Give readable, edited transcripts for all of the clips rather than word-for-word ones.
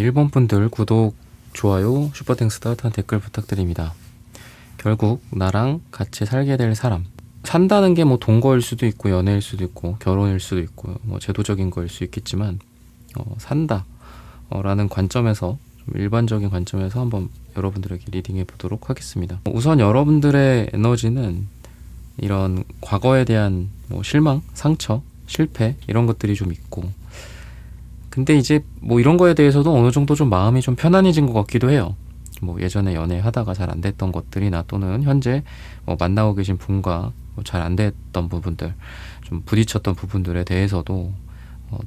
일본 분들 구독, 좋아요, 슈퍼땡스 따뜻한 댓글 부탁드립니다. 결국 나랑 같이 살게 될 사람. 산다는 게 뭐 동거일 수도 있고 연애일 수도 있고 결혼일 수도 있고 뭐 제도적인 거일 수 있겠지만 산다 라는 관점에서 좀 일반적인 관점에서 한번 여러분들에게 리딩해 보도록 하겠습니다. 우선 여러분들의 에너지는 이런 과거에 대한 뭐 실망, 상처, 실패 이런 것들이 좀 있고, 근데 이제 뭐 이런 거에 대해서도 어느 정도 좀 마음이 좀 편안해진 것 같기도 해요. 뭐 예전에 연애하다가 잘 안 됐던 것들이나 또는 현재 뭐 만나고 계신 분과 뭐 잘 안 됐던 부분들, 좀 부딪혔던 부분들에 대해서도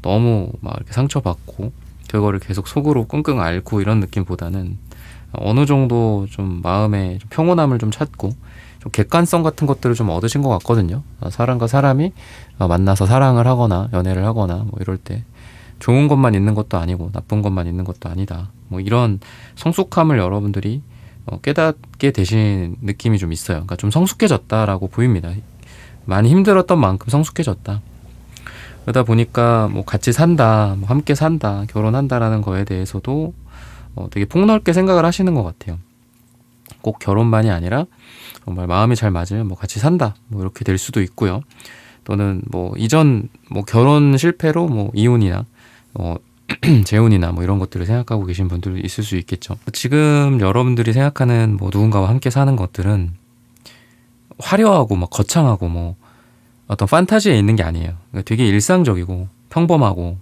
너무 막 이렇게 상처받고 그거를 계속 속으로 끙끙 앓고 이런 느낌보다는 어느 정도 좀 마음의 좀 평온함을 좀 찾고 좀 객관성 같은 것들을 좀 얻으신 것 같거든요. 사람과 사람이 만나서 사랑을 하거나 연애를 하거나 뭐 이럴 때 좋은 것만 있는 것도 아니고 나쁜 것만 있는 것도 아니다. 뭐 이런 성숙함을 여러분들이 깨닫게 되신 느낌이 좀 있어요. 그러니까 좀 성숙해졌다라고 보입니다. 많이 힘들었던 만큼 성숙해졌다. 그러다 보니까 뭐 같이 산다, 뭐 함께 산다, 결혼한다라는 거에 대해서도 되게 폭넓게 생각을 하시는 것 같아요. 꼭 결혼만이 아니라 정말 마음이 잘 맞으면 뭐 같이 산다, 뭐 이렇게 될 수도 있고요. 또는 뭐 이전 뭐 결혼 실패로 뭐 이혼이나 재혼이나 뭐 이런 것들을 생각하고 계신 분들도 있을 수 있겠죠. 지금 여러분들이 생각하는 뭐 누군가와 함께 사는 것들은 화려하고 막 거창하고 뭐 어떤 판타지에 있는 게 아니에요. 되게 일상적이고 평범하고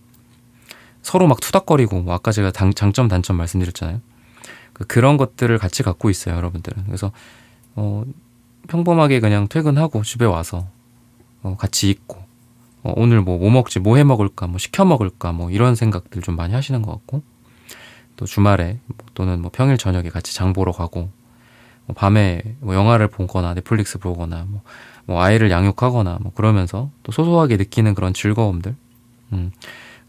서로 막 투닥거리고 뭐 아까 제가 장점 단점 말씀드렸잖아요. 그런 것들을 같이 갖고 있어요, 여러분들은. 그래서 평범하게 그냥 퇴근하고 집에 와서 같이 있고 오늘 뭐 먹지, 뭐 해 먹을까, 뭐 시켜 먹을까, 뭐 이런 생각들 좀 많이 하시는 것 같고, 또 주말에 또는 뭐 평일 저녁에 같이 장 보러 가고, 뭐 밤에 뭐 영화를 보거나 넷플릭스 보거나 뭐 아이를 양육하거나 뭐 그러면서 또 소소하게 느끼는 그런 즐거움들,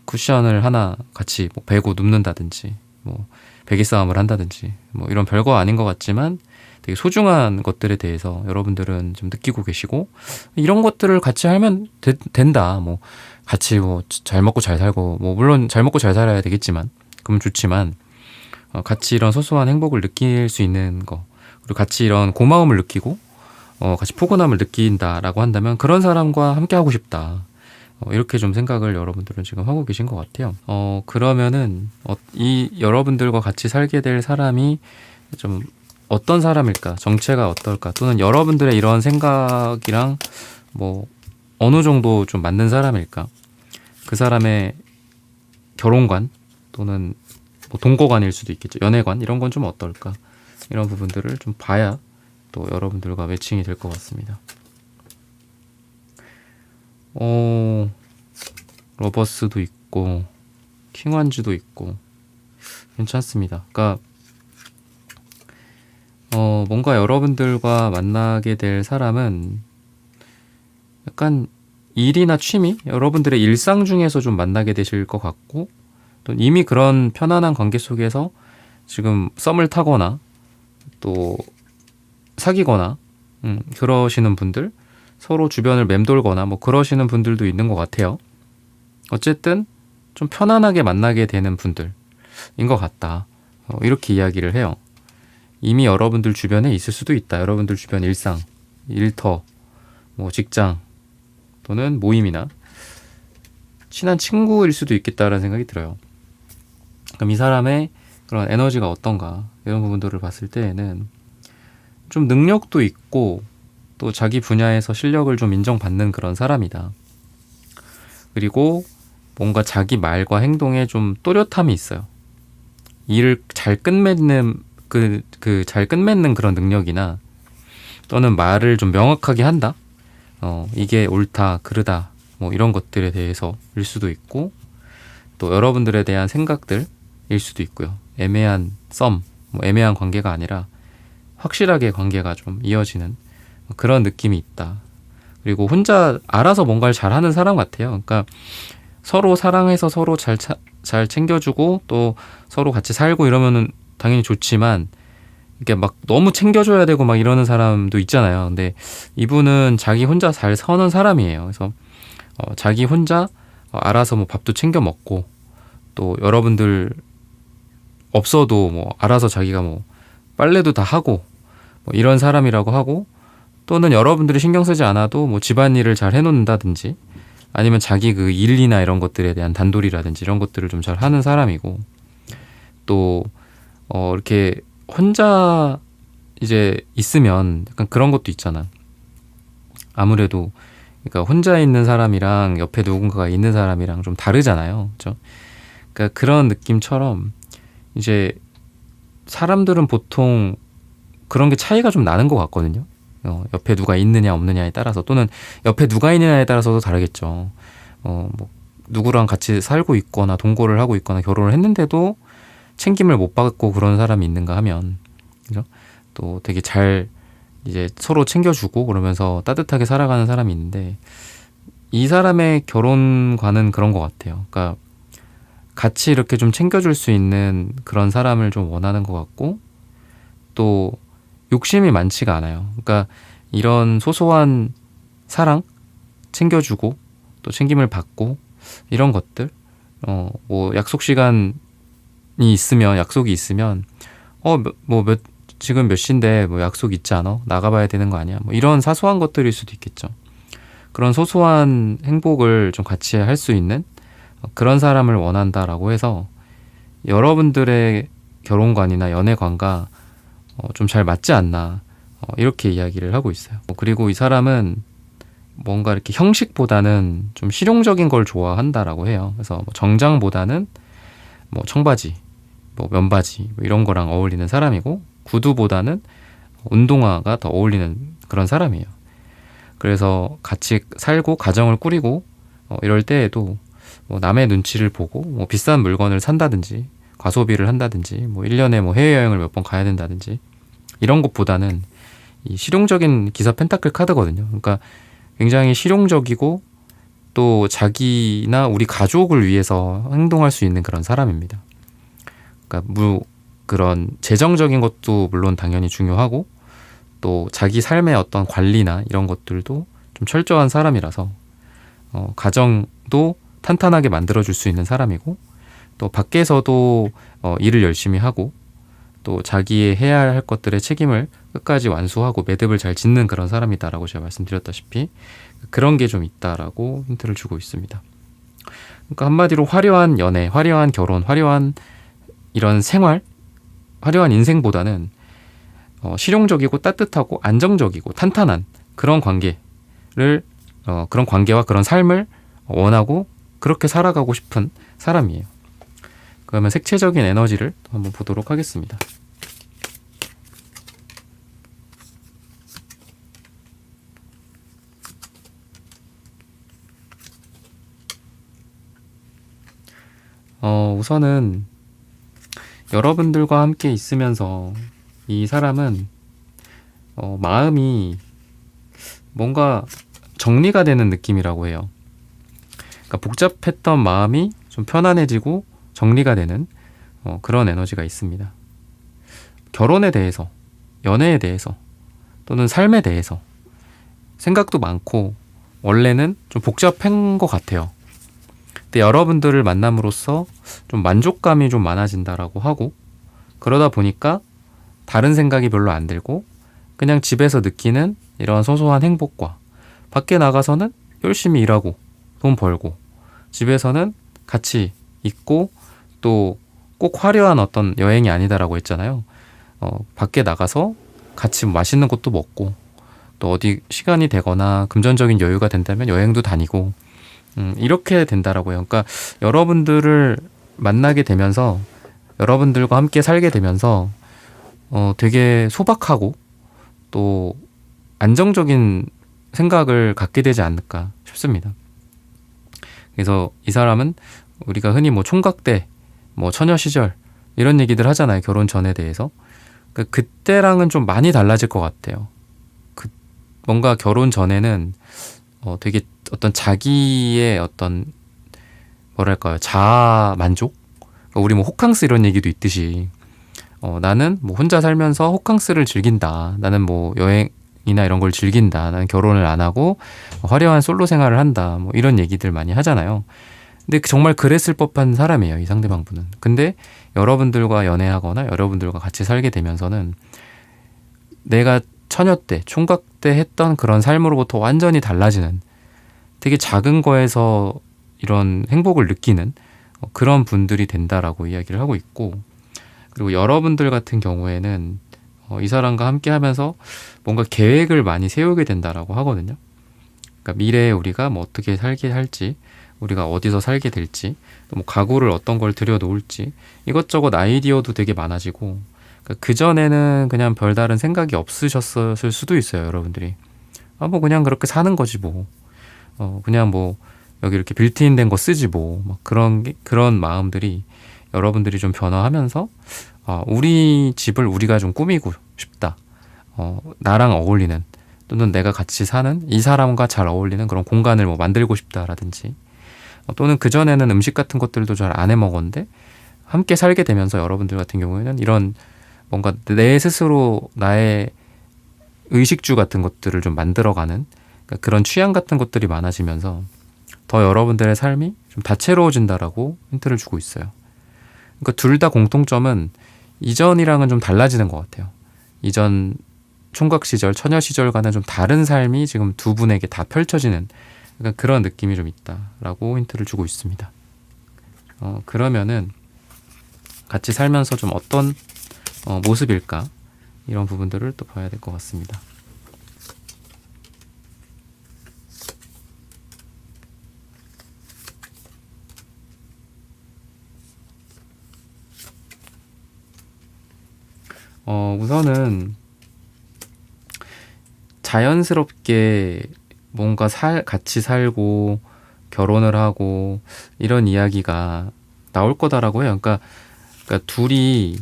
쿠션을 하나 같이 뭐 베고 눕는다든지, 뭐 베개 싸움을 한다든지, 뭐 이런 별거 아닌 것 같지만 되게 소중한 것들에 대해서 여러분들은 좀 느끼고 계시고, 이런 것들을 같이 하면 된다. 뭐 같이 뭐 잘 먹고 잘 살고, 뭐 물론 잘 먹고 잘 살아야 되겠지만 그럼 좋지만 같이 이런 소소한 행복을 느낄 수 있는 거, 그리고 같이 이런 고마움을 느끼고 같이 포근함을 느낀다라고 한다면 그런 사람과 함께 하고 싶다. 이렇게 좀 생각을 여러분들은 지금 하고 계신 것 같아요. 그러면은 이 여러분들과 같이 살게 될 사람이 좀 어떤 사람일까? 정체가 어떨까? 또는 여러분들의 이런 생각이랑 뭐 어느 정도 좀 맞는 사람일까? 그 사람의 결혼관 또는 뭐 동거관일 수도 있겠죠. 연애관 이런 건 좀 어떨까? 이런 부분들을 좀 봐야 또 여러분들과 매칭이 될 것 같습니다. 러버스도 있고 킹완즈도 있고 괜찮습니다. 그러니까 뭔가 여러분들과 만나게 될 사람은 약간 일이나 취미, 여러분들의 일상 중에서 좀 만나게 되실 것 같고, 또 이미 그런 편안한 관계 속에서 지금 썸을 타거나 또 사귀거나 그러시는 분들, 서로 주변을 맴돌거나 뭐 그러시는 분들도 있는 것 같아요. 어쨌든 좀 편안하게 만나게 되는 분들인 것 같다. 이렇게 이야기를 해요. 이미 여러분들 주변에 있을 수도 있다. 여러분들 주변 일상, 일터, 뭐 직장 또는 모임이나 친한 친구일 수도 있겠다라는 생각이 들어요. 그럼 이 사람의 그런 에너지가 어떤가, 이런 부분들을 봤을 때에는 좀 능력도 있고 또 자기 분야에서 실력을 좀 인정받는 그런 사람이다. 그리고 뭔가 자기 말과 행동에 좀 또렷함이 있어요. 일을 잘 끝맺는 잘 끝맺는 그런 능력이나 또는 말을 좀 명확하게 한다. 이게 옳다, 그르다, 뭐 이런 것들에 대해서일 수도 있고, 또 여러분들에 대한 생각들일 수도 있고요. 애매한 뭐 애매한 관계가 아니라 확실하게 관계가 좀 이어지는 그런 느낌이 있다. 그리고 혼자 알아서 뭔가를 잘하는 사람 같아요. 그러니까 서로 사랑해서 서로 잘 챙겨주고 또 서로 같이 살고 이러면은 당연히 좋지만, 이게 막 너무 챙겨줘야 되고 막 이러는 사람도 있잖아요. 근데 이분은 자기 혼자 잘 서는 사람이에요. 그래서 자기 혼자 알아서 뭐 밥도 챙겨 먹고, 또 여러분들 없어도 뭐 알아서 자기가 뭐 빨래도 다 하고 뭐 이런 사람이라고 하고, 또는 여러분들이 신경 쓰지 않아도 뭐 집안일을 잘 해놓는다든지 아니면 자기 그 일이나 이런 것들에 대한 단돌이라든지 이런 것들을 좀 잘 하는 사람이고, 또 이렇게 혼자 이제 있으면 약간 그런 것도 있잖아. 아무래도 그러니까 혼자 있는 사람이랑 옆에 누군가가 있는 사람이랑 좀 다르잖아요. 그렇죠? 그러니까 그런 느낌처럼 이제 사람들은 보통 그런 게 차이가 좀 나는 것 같거든요. 옆에 누가 있느냐 없느냐에 따라서, 또는 옆에 누가 있느냐에 따라서도 다르겠죠. 뭐 누구랑 같이 살고 있거나 동거를 하고 있거나 결혼을 했는데도 챙김을 못 받고 그런 사람이 있는가 하면, 그죠? 또 되게 잘 이제 서로 챙겨주고 그러면서 따뜻하게 살아가는 사람이 있는데, 이 사람의 결혼관은 그런 것 같아요. 그러니까 같이 이렇게 좀 챙겨줄 수 있는 그런 사람을 좀 원하는 것 같고, 또 욕심이 많지가 않아요. 그러니까 이런 소소한 사랑, 챙겨주고 또 챙김을 받고 이런 것들, 뭐 약속 시간이 있으면, 약속이 있으면 지금 몇 시인데 뭐 약속 있지 않아? 나가봐야 되는 거 아니야? 뭐 이런 사소한 것들일 수도 있겠죠. 그런 소소한 행복을 좀 같이 할 수 있는 그런 사람을 원한다라고 해서 여러분들의 결혼관이나 연애관과 좀 잘 맞지 않나, 이렇게 이야기를 하고 있어요. 그리고 이 사람은 뭔가 이렇게 형식보다는 좀 실용적인 걸 좋아한다라고 해요. 그래서 뭐 정장보다는 뭐 청바지, 뭐 면바지 뭐 이런 거랑 어울리는 사람이고, 구두보다는 운동화가 더 어울리는 그런 사람이에요. 그래서 같이 살고 가정을 꾸리고 이럴 때에도 뭐 남의 눈치를 보고 뭐 비싼 물건을 산다든지 과소비를 한다든지 뭐 1년에 뭐 해외여행을 몇 번 가야 된다든지 이런 것보다는 이 실용적인 기사 펜타클 카드거든요. 그러니까 굉장히 실용적이고 또 자기나 우리 가족을 위해서 행동할 수 있는 그런 사람입니다. 그러니까 그런 재정적인 것도 물론 당연히 중요하고, 또 자기 삶의 어떤 관리나 이런 것들도 좀 철저한 사람이라서 가정도 탄탄하게 만들어줄 수 있는 사람이고, 또 밖에서도 일을 열심히 하고, 또 자기의 해야 할 것들의 책임을 끝까지 완수하고 매듭을 잘 짓는 그런 사람이다라고 제가 말씀드렸다시피 그런 게 좀 있다라고 힌트를 주고 있습니다. 그러니까 한마디로 화려한 연애, 화려한 결혼, 화려한 이런 생활, 화려한 인생보다는 실용적이고 따뜻하고 안정적이고 탄탄한 그런 관계를 그런 관계와 그런 삶을 원하고 그렇게 살아가고 싶은 사람이에요. 그러면 색채적인 에너지를 한번 보도록 하겠습니다. 우선은 여러분들과 함께 있으면서 이 사람은 마음이 뭔가 정리가 되는 느낌이라고 해요. 그러니까 복잡했던 마음이 좀 편안해지고 정리가 되는 그런 에너지가 있습니다. 결혼에 대해서, 연애에 대해서, 또는 삶에 대해서 생각도 많고 원래는 좀 복잡한 것 같아요. 근데 여러분들을 만남으로써 좀 만족감이 좀 많아진다라고 하고, 그러다 보니까 다른 생각이 별로 안 들고 그냥 집에서 느끼는 이런 소소한 행복과 밖에 나가서는 열심히 일하고 돈 벌고, 집에서는 같이 있고, 또 꼭 화려한 어떤 여행이 아니다라고 했잖아요. 밖에 나가서 같이 맛있는 것도 먹고, 또 어디 시간이 되거나 금전적인 여유가 된다면 여행도 다니고, 이렇게 된다라고 해요. 그러니까 여러분들을 만나게 되면서, 여러분들과 함께 살게 되면서 되게 소박하고 또 안정적인 생각을 갖게 되지 않을까 싶습니다. 그래서 이 사람은 우리가 흔히 뭐 총각대, 뭐 처녀 시절 이런 얘기들 하잖아요. 결혼 전에 대해서. 그러니까 그때랑은 좀 많이 달라질 것 같아요. 뭔가 결혼 전에는 되게 어떤 자기의 어떤 뭐랄까요, 자아 만족? 그러니까 우리 뭐 호캉스 이런 얘기도 있듯이 나는 뭐 혼자 살면서 호캉스를 즐긴다. 나는 뭐 여행이나 이런 걸 즐긴다. 나는 결혼을 안 하고 화려한 솔로 생활을 한다. 뭐 이런 얘기들 많이 하잖아요. 근데 정말 그랬을 법한 사람이에요, 이 상대방분은. 근데 여러분들과 연애하거나 여러분들과 같이 살게 되면서는 내가 처녀 때, 총각 때 했던 그런 삶으로부터 완전히 달라지는, 되게 작은 거에서 이런 행복을 느끼는 그런 분들이 된다라고 이야기를 하고 있고, 그리고 여러분들 같은 경우에는 이 사람과 함께 하면서 뭔가 계획을 많이 세우게 된다라고 하거든요. 그러니까 미래에 우리가 뭐 어떻게 살게 할지, 우리가 어디서 살게 될지, 또 뭐 가구를 어떤 걸 들여놓을지, 이것저것 아이디어도 되게 많아지고, 그러니까 그전에는 그냥 별다른 생각이 없으셨을 수도 있어요, 여러분들이. 뭐 그냥 그렇게 사는 거지 뭐. 그냥 뭐 여기 이렇게 빌트인 된 거 쓰지 뭐. 막 그런 마음들이 여러분들이 좀 변화하면서, 우리 집을 우리가 좀 꾸미고 싶다. 나랑 어울리는, 또는 내가 같이 사는 이 사람과 잘 어울리는 그런 공간을 뭐 만들고 싶다라든지, 또는 그전에는 음식 같은 것들도 잘 안 해 먹었는데 함께 살게 되면서 여러분들 같은 경우에는 이런 뭔가 내 스스로 나의 의식주 같은 것들을 좀 만들어가는, 그러니까 그런 취향 같은 것들이 많아지면서 더 여러분들의 삶이 좀 다채로워진다라고 힌트를 주고 있어요. 그러니까 둘 다 공통점은 이전이랑은 좀 달라지는 것 같아요. 이전 총각 시절, 처녀 시절과는 좀 다른 삶이 지금 두 분에게 다 펼쳐지는, 그러니까 그런 느낌이 좀 있다라고 힌트를 주고 있습니다. 그러면은 같이 살면서 좀 어떤 모습일까? 이런 부분들을 또 봐야 될 것 같습니다. 우선은 자연스럽게 뭔가 같이 살고 결혼을 하고 이런 이야기가 나올 거다라고 해요. 그러니까 둘이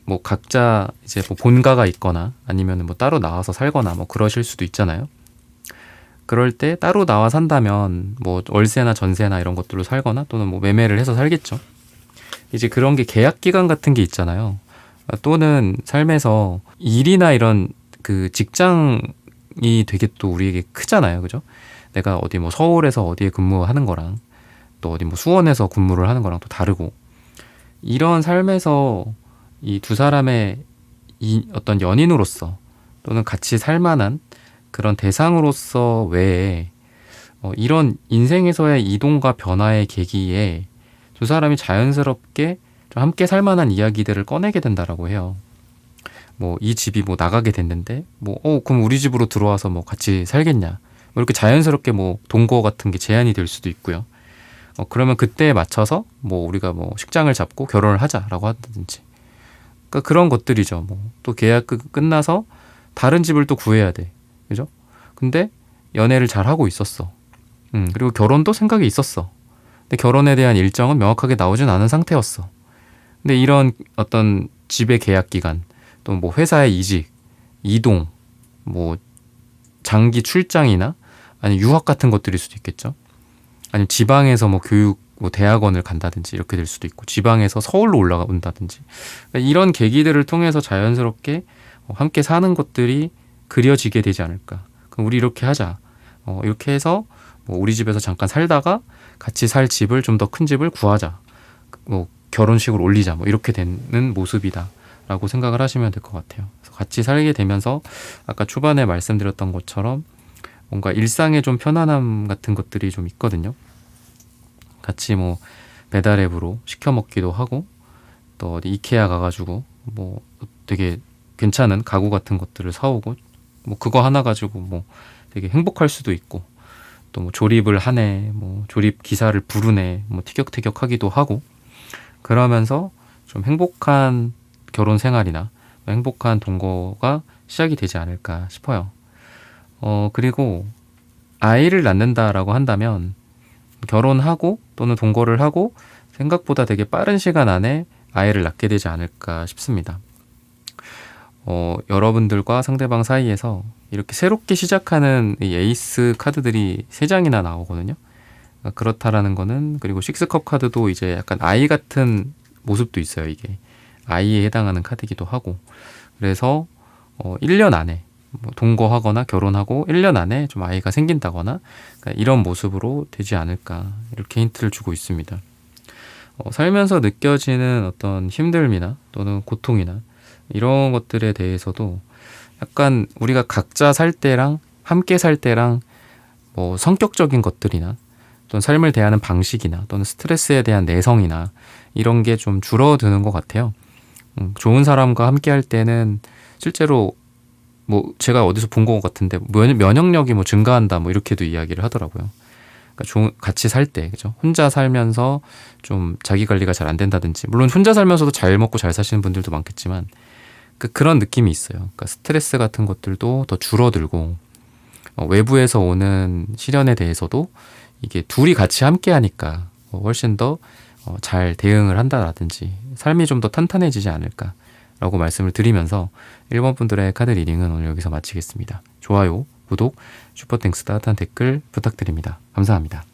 뭐 각자 이제 뭐 본가가 있거나 아니면 뭐 따로 나와서 살거나 뭐 그러실 수도 있잖아요. 그럴 때 따로 나와 산다면 뭐 월세나 전세나 이런 것들로 살거나 또는 뭐 매매를 해서 살겠죠. 이제 그런 게 계약 기간 같은 게 있잖아요. 또는 삶에서 일이나 이런 그 직장이 되게 또 우리에게 크잖아요. 그죠? 내가 어디 뭐 서울에서 어디에 근무하는 거랑 또 어디 뭐 수원에서 근무를 하는 거랑 또 다르고, 이런 삶에서 이 두 사람의 어떤 연인으로서 또는 같이 살 만한 그런 대상으로서 외에 이런 인생에서의 이동과 변화의 계기에 두 사람이 자연스럽게 좀 함께 살 만한 이야기들을 꺼내게 된다라고 해요. 뭐 이 집이 뭐 나가게 됐는데 뭐 그럼 우리 집으로 들어와서 뭐 같이 살겠냐, 뭐 이렇게 자연스럽게 뭐 동거 같은 게 제안이 될 수도 있고요. 그러면 그때에 맞춰서 뭐 우리가 뭐 식장을 잡고 결혼을 하자라고 하든지, 그러니까 그런 것들이죠. 뭐 또 계약 끝나서 다른 집을 또 구해야 돼, 그죠? 근데 연애를 잘 하고 있었어. 그리고 결혼도 생각이 있었어. 근데 결혼에 대한 일정은 명확하게 나오진 않은 상태였어. 근데 이런 어떤 집의 계약 기간, 또 뭐 회사의 이직, 이동, 뭐 장기 출장이나 아니면 유학 같은 것들일 수도 있겠죠. 아니면 지방에서 뭐 교육, 뭐 대학원을 간다든지 이렇게 될 수도 있고, 지방에서 서울로 올라온다든지, 그러니까 이런 계기들을 통해서 자연스럽게 함께 사는 것들이 그려지게 되지 않을까. 그럼 우리 이렇게 하자. 이렇게 해서 뭐 우리 집에서 잠깐 살다가 같이 살 집을, 좀 더 큰 집을 구하자. 뭐 결혼식을 올리자. 뭐 이렇게 되는 모습이다라고 생각을 하시면 될 것 같아요. 그래서 같이 살게 되면서 아까 초반에 말씀드렸던 것처럼 뭔가 일상의 좀 편안함 같은 것들이 좀 있거든요. 같이 뭐 배달앱으로 시켜 먹기도 하고, 또 어디 이케아 가가지고 뭐 되게 괜찮은 가구 같은 것들을 사오고, 뭐 그거 하나 가지고 뭐 되게 행복할 수도 있고, 또 뭐 조립을 하네, 뭐 조립 기사를 부르네, 뭐 티격태격하기도 하고, 그러면서 좀 행복한 결혼 생활이나 행복한 동거가 시작이 되지 않을까 싶어요. 그리고 아이를 낳는다라고 한다면 결혼하고 또는 동거를 하고 생각보다 되게 빠른 시간 안에 아이를 낳게 되지 않을까 싶습니다. 여러분들과 상대방 사이에서 이렇게 새롭게 시작하는 이 에이스 카드들이 3장이나 나오거든요. 그렇다라는 거는, 그리고 식스컵 카드도 이제 약간 아이 같은 모습도 있어요. 이게 아이에 해당하는 카드이기도 하고, 그래서 1년 안에 뭐 동거하거나 결혼하고 1년 안에 좀 아이가 생긴다거나, 그러니까 이런 모습으로 되지 않을까, 이렇게 힌트를 주고 있습니다. 살면서 느껴지는 어떤 힘듦이나 또는 고통이나 이런 것들에 대해서도 약간 우리가 각자 살 때랑 함께 살 때랑 뭐 성격적인 것들이나 또는 삶을 대하는 방식이나 또는 스트레스에 대한 내성이나 이런 게 좀 줄어드는 것 같아요. 좋은 사람과 함께 할 때는 실제로 뭐 제가 어디서 본 것 같은데 면역력이 뭐 증가한다 뭐 이렇게도 이야기를 하더라고요. 그러니까 같이 살 때, 그죠? 혼자 살면서 좀 자기 관리가 잘 안 된다든지, 물론 혼자 살면서도 잘 먹고 잘 사시는 분들도 많겠지만 그런 느낌이 있어요. 그러니까 스트레스 같은 것들도 더 줄어들고 외부에서 오는 시련에 대해서도 이게 둘이 같이 함께 하니까 훨씬 더 잘 대응을 한다라든지 삶이 좀 더 탄탄해지지 않을까라고 말씀을 드리면서 1번 분들의 카드 리딩은 오늘 여기서 마치겠습니다. 좋아요, 구독, 슈퍼땡스 따뜻한 댓글 부탁드립니다. 감사합니다.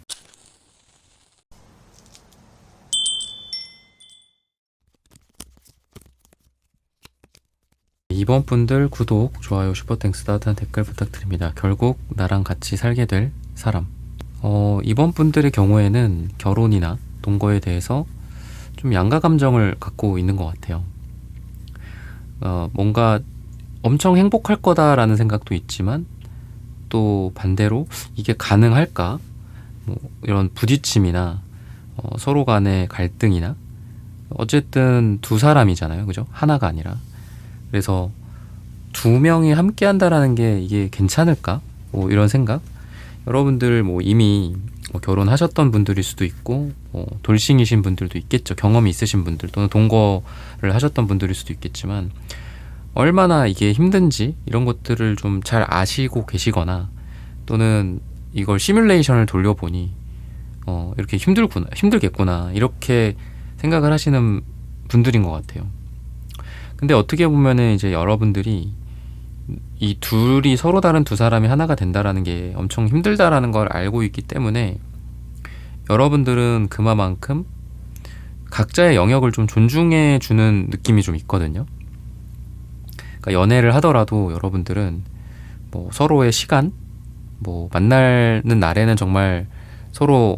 2번 분들 구독, 좋아요, 슈퍼땡스 따뜻한 댓글 부탁드립니다. 결국 나랑 같이 살게 될 사람. 2번 분들의 경우에는 결혼이나 동거에 대해서 좀 양가 감정을 갖고 있는 것 같아요. 뭔가 엄청 행복할 거다라는 생각도 있지만 또 반대로 이게 가능할까? 뭐 이런 부딪힘이나 서로 간의 갈등이나 어쨌든 두 사람이잖아요. 그죠? 하나가 아니라. 그래서 두 명이 함께 한다라는 게 이게 괜찮을까? 뭐 이런 생각? 여러분들 뭐 이미 결혼하셨던 분들일 수도 있고 돌싱이신 분들도 있겠죠. 경험이 있으신 분들 또는 동거를 하셨던 분들일 수도 있겠지만 얼마나 이게 힘든지 이런 것들을 좀 잘 아시고 계시거나 또는 이걸 시뮬레이션을 돌려보니 이렇게 힘들겠구나 이렇게 생각을 하시는 분들인 것 같아요. 근데 어떻게 보면은 이제 여러분들이 이 둘이 서로 다른 두 사람이 하나가 된다라는 게 엄청 힘들다라는 걸 알고 있기 때문에 여러분들은 그만큼 각자의 영역을 좀 존중해 주는 느낌이 좀 있거든요. 그러니까 연애를 하더라도 여러분들은 뭐 서로의 시간, 뭐 만나는 날에는 정말 서로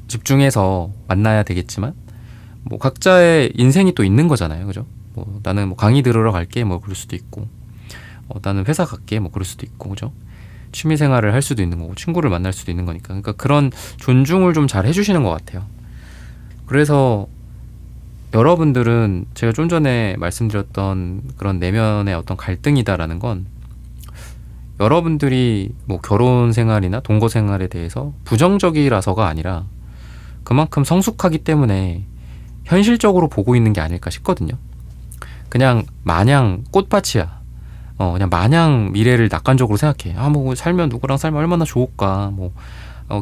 집중해서 만나야 되겠지만 뭐 각자의 인생이 또 있는 거잖아요. 그죠? 뭐 나는 뭐 강의 들으러 갈게 뭐 그럴 수도 있고 나는 회사 갈게 뭐 그럴 수도 있고 그죠? 취미 생활을 할 수도 있는 거고 친구를 만날 수도 있는 거니까 그러니까 그런 존중을 좀 잘 해주시는 것 같아요. 그래서 여러분들은 제가 좀 전에 말씀드렸던 그런 내면의 어떤 갈등이다라는 건 여러분들이 뭐 결혼 생활이나 동거 생활에 대해서 부정적이라서가 아니라 그만큼 성숙하기 때문에 현실적으로 보고 있는 게 아닐까 싶거든요. 그냥 마냥 꽃밭이야. 그냥 마냥 미래를 낙관적으로 생각해. 뭐 살면 누구랑 살면 얼마나 좋을까. 뭐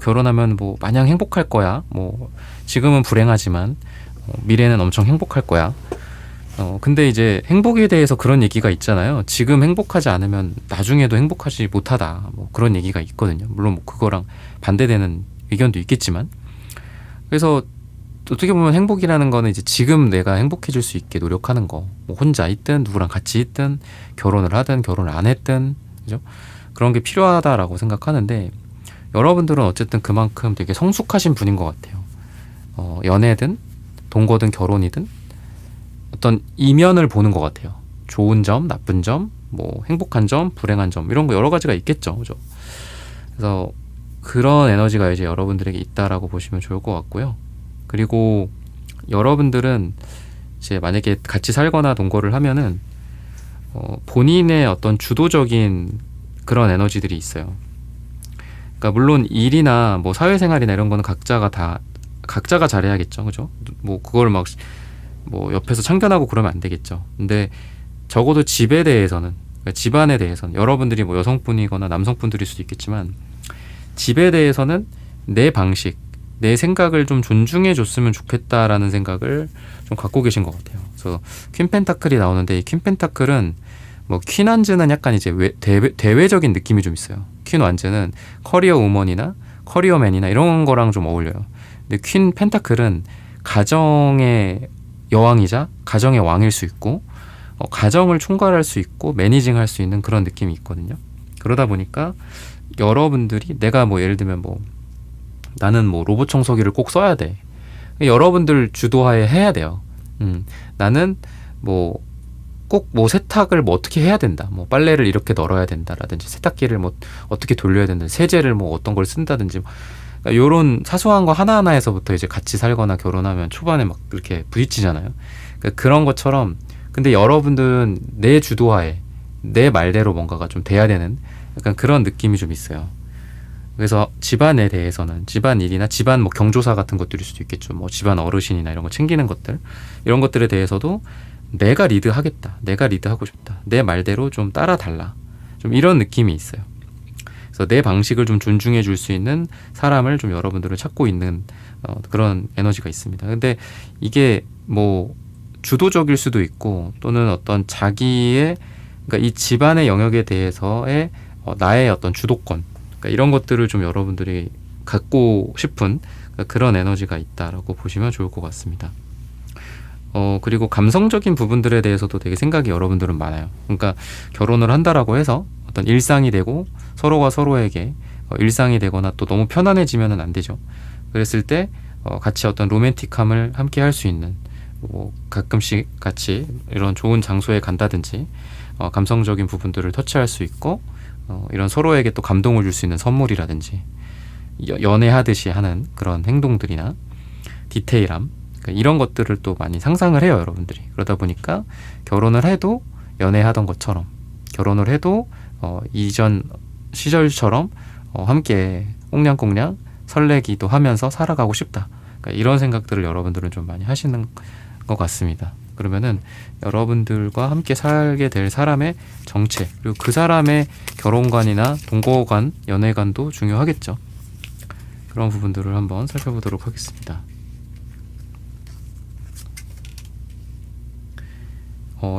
결혼하면 뭐 마냥 행복할 거야. 뭐 지금은 불행하지만 미래는 엄청 행복할 거야. 근데 이제 행복에 대해서 그런 얘기가 있잖아요. 지금 행복하지 않으면 나중에도 행복하지 못하다. 뭐 그런 얘기가 있거든요. 물론 뭐 그거랑 반대되는 의견도 있겠지만. 그래서 어떻게 보면 행복이라는 거는 이제 지금 내가 행복해질 수 있게 노력하는 거. 뭐 혼자 있든 누구랑 같이 있든 결혼을 하든 결혼을 안 했든 그죠? 그런 게 필요하다라고 생각하는데 여러분들은 어쨌든 그만큼 되게 성숙하신 분인 것 같아요. 연애든 동거든 결혼이든 어떤 이면을 보는 것 같아요. 좋은 점, 나쁜 점, 뭐 행복한 점, 불행한 점 이런 거 여러 가지가 있겠죠. 그죠? 그래서 그런 에너지가 이제 여러분들에게 있다라고 보시면 좋을 것 같고요. 그리고 여러분들은 이제 만약에 같이 살거나 동거를 하면은 본인의 어떤 주도적인 그런 에너지들이 있어요. 그러니까 물론 일이나 뭐 사회생활이나 이런 거는 각자가 잘해야겠죠, 그죠? 뭐 그걸 막 뭐 옆에서 참견하고 그러면 안 되겠죠. 근데 적어도 집에 대해서는 그러니까 집안에 대해서는 여러분들이 뭐 여성분이거나 남성분들일 수도 있겠지만 집에 대해서는 내 방식 내 생각을 좀 존중해 줬으면 좋겠다라는 생각을 좀 갖고 계신 것 같아요. 그래서 퀸 펜타클이 나오는데 이 퀸 펜타클은 뭐 퀸 완즈는 약간 이제 대외적인 느낌이 좀 있어요. 퀸 완즈는 커리어 우먼이나 커리어맨이나 이런 거랑 좀 어울려요. 근데 퀸 펜타클은 가정의 여왕이자 가정의 왕일 수 있고 가정을 총괄할 수 있고 매니징할 수 있는 그런 느낌이 있거든요. 그러다 보니까 여러분들이 내가 뭐 예를 들면 뭐 나는 뭐 로봇 청소기를 꼭 써야 돼. 여러분들 주도하에 해야 돼요. 나는 뭐 꼭 뭐 세탁을 뭐 어떻게 해야 된다, 뭐 빨래를 이렇게 널어야 된다라든지 세탁기를 뭐 어떻게 돌려야 된다, 세제를 뭐 어떤 걸 쓴다든지, 그러니까 요런 사소한 거 하나하나에서부터 이제 같이 살거나 결혼하면 초반에 막 이렇게 부딪히잖아요. 그러니까 그런 것처럼, 근데 여러분들은 내 주도하에 내 말대로 뭔가가 좀 돼야 되는 약간 그런 느낌이 좀 있어요. 그래서 집안에 대해서는 집안일이나 집안 뭐 경조사 같은 것들일 수도 있겠죠. 뭐 집안 어르신이나 이런 거 챙기는 것들, 이런 것들에 대해서도 내가 리드하겠다, 내가 리드하고 싶다, 내 말대로 좀 따라달라, 좀 이런 느낌이 있어요. 그래서 내 방식을 좀 존중해 줄 수 있는 사람을 좀 여러분들은 찾고 있는 그런 에너지가 있습니다. 근데 이게 뭐 주도적일 수도 있고, 또는 어떤 자기의, 그러니까 이 집안의 영역에 대해서의 나의 어떤 주도권, 그러니까 이런 것들을 좀 여러분들이 갖고 싶은 그런 에너지가 있다라고 보시면 좋을 것 같습니다. 그리고 감성적인 부분들에 대해서도 되게 생각이 여러분들은 많아요. 그러니까 결혼을 한다라고 해서 어떤 일상이 되고 서로가 서로에게 일상이 되거나 또 너무 편안해지면은 안 되죠. 그랬을 때 같이 어떤 로맨틱함을 함께 할 수 있는, 뭐 가끔씩 같이 이런 좋은 장소에 간다든지 감성적인 부분들을 터치할 수 있고, 이런 서로에게 또 감동을 줄 수 있는 선물이라든지 연애하듯이 하는 그런 행동들이나 디테일함, 그러니까 이런 것들을 또 많이 상상을 해요, 여러분들이. 그러다 보니까 결혼을 해도 연애하던 것처럼, 결혼을 해도 이전 시절처럼 함께 꽁냥꽁냥 설레기도 하면서 살아가고 싶다, 그러니까 이런 생각들을 여러분들은 좀 많이 하시는 것 같습니다. 그러면은 여러분들과 함께 살게 될 사람의 정체, 그리고 그 사람의 결혼관이나 동거관, 연애관도 중요하겠죠. 그런 부분들을 한번 살펴보도록 하겠습니다.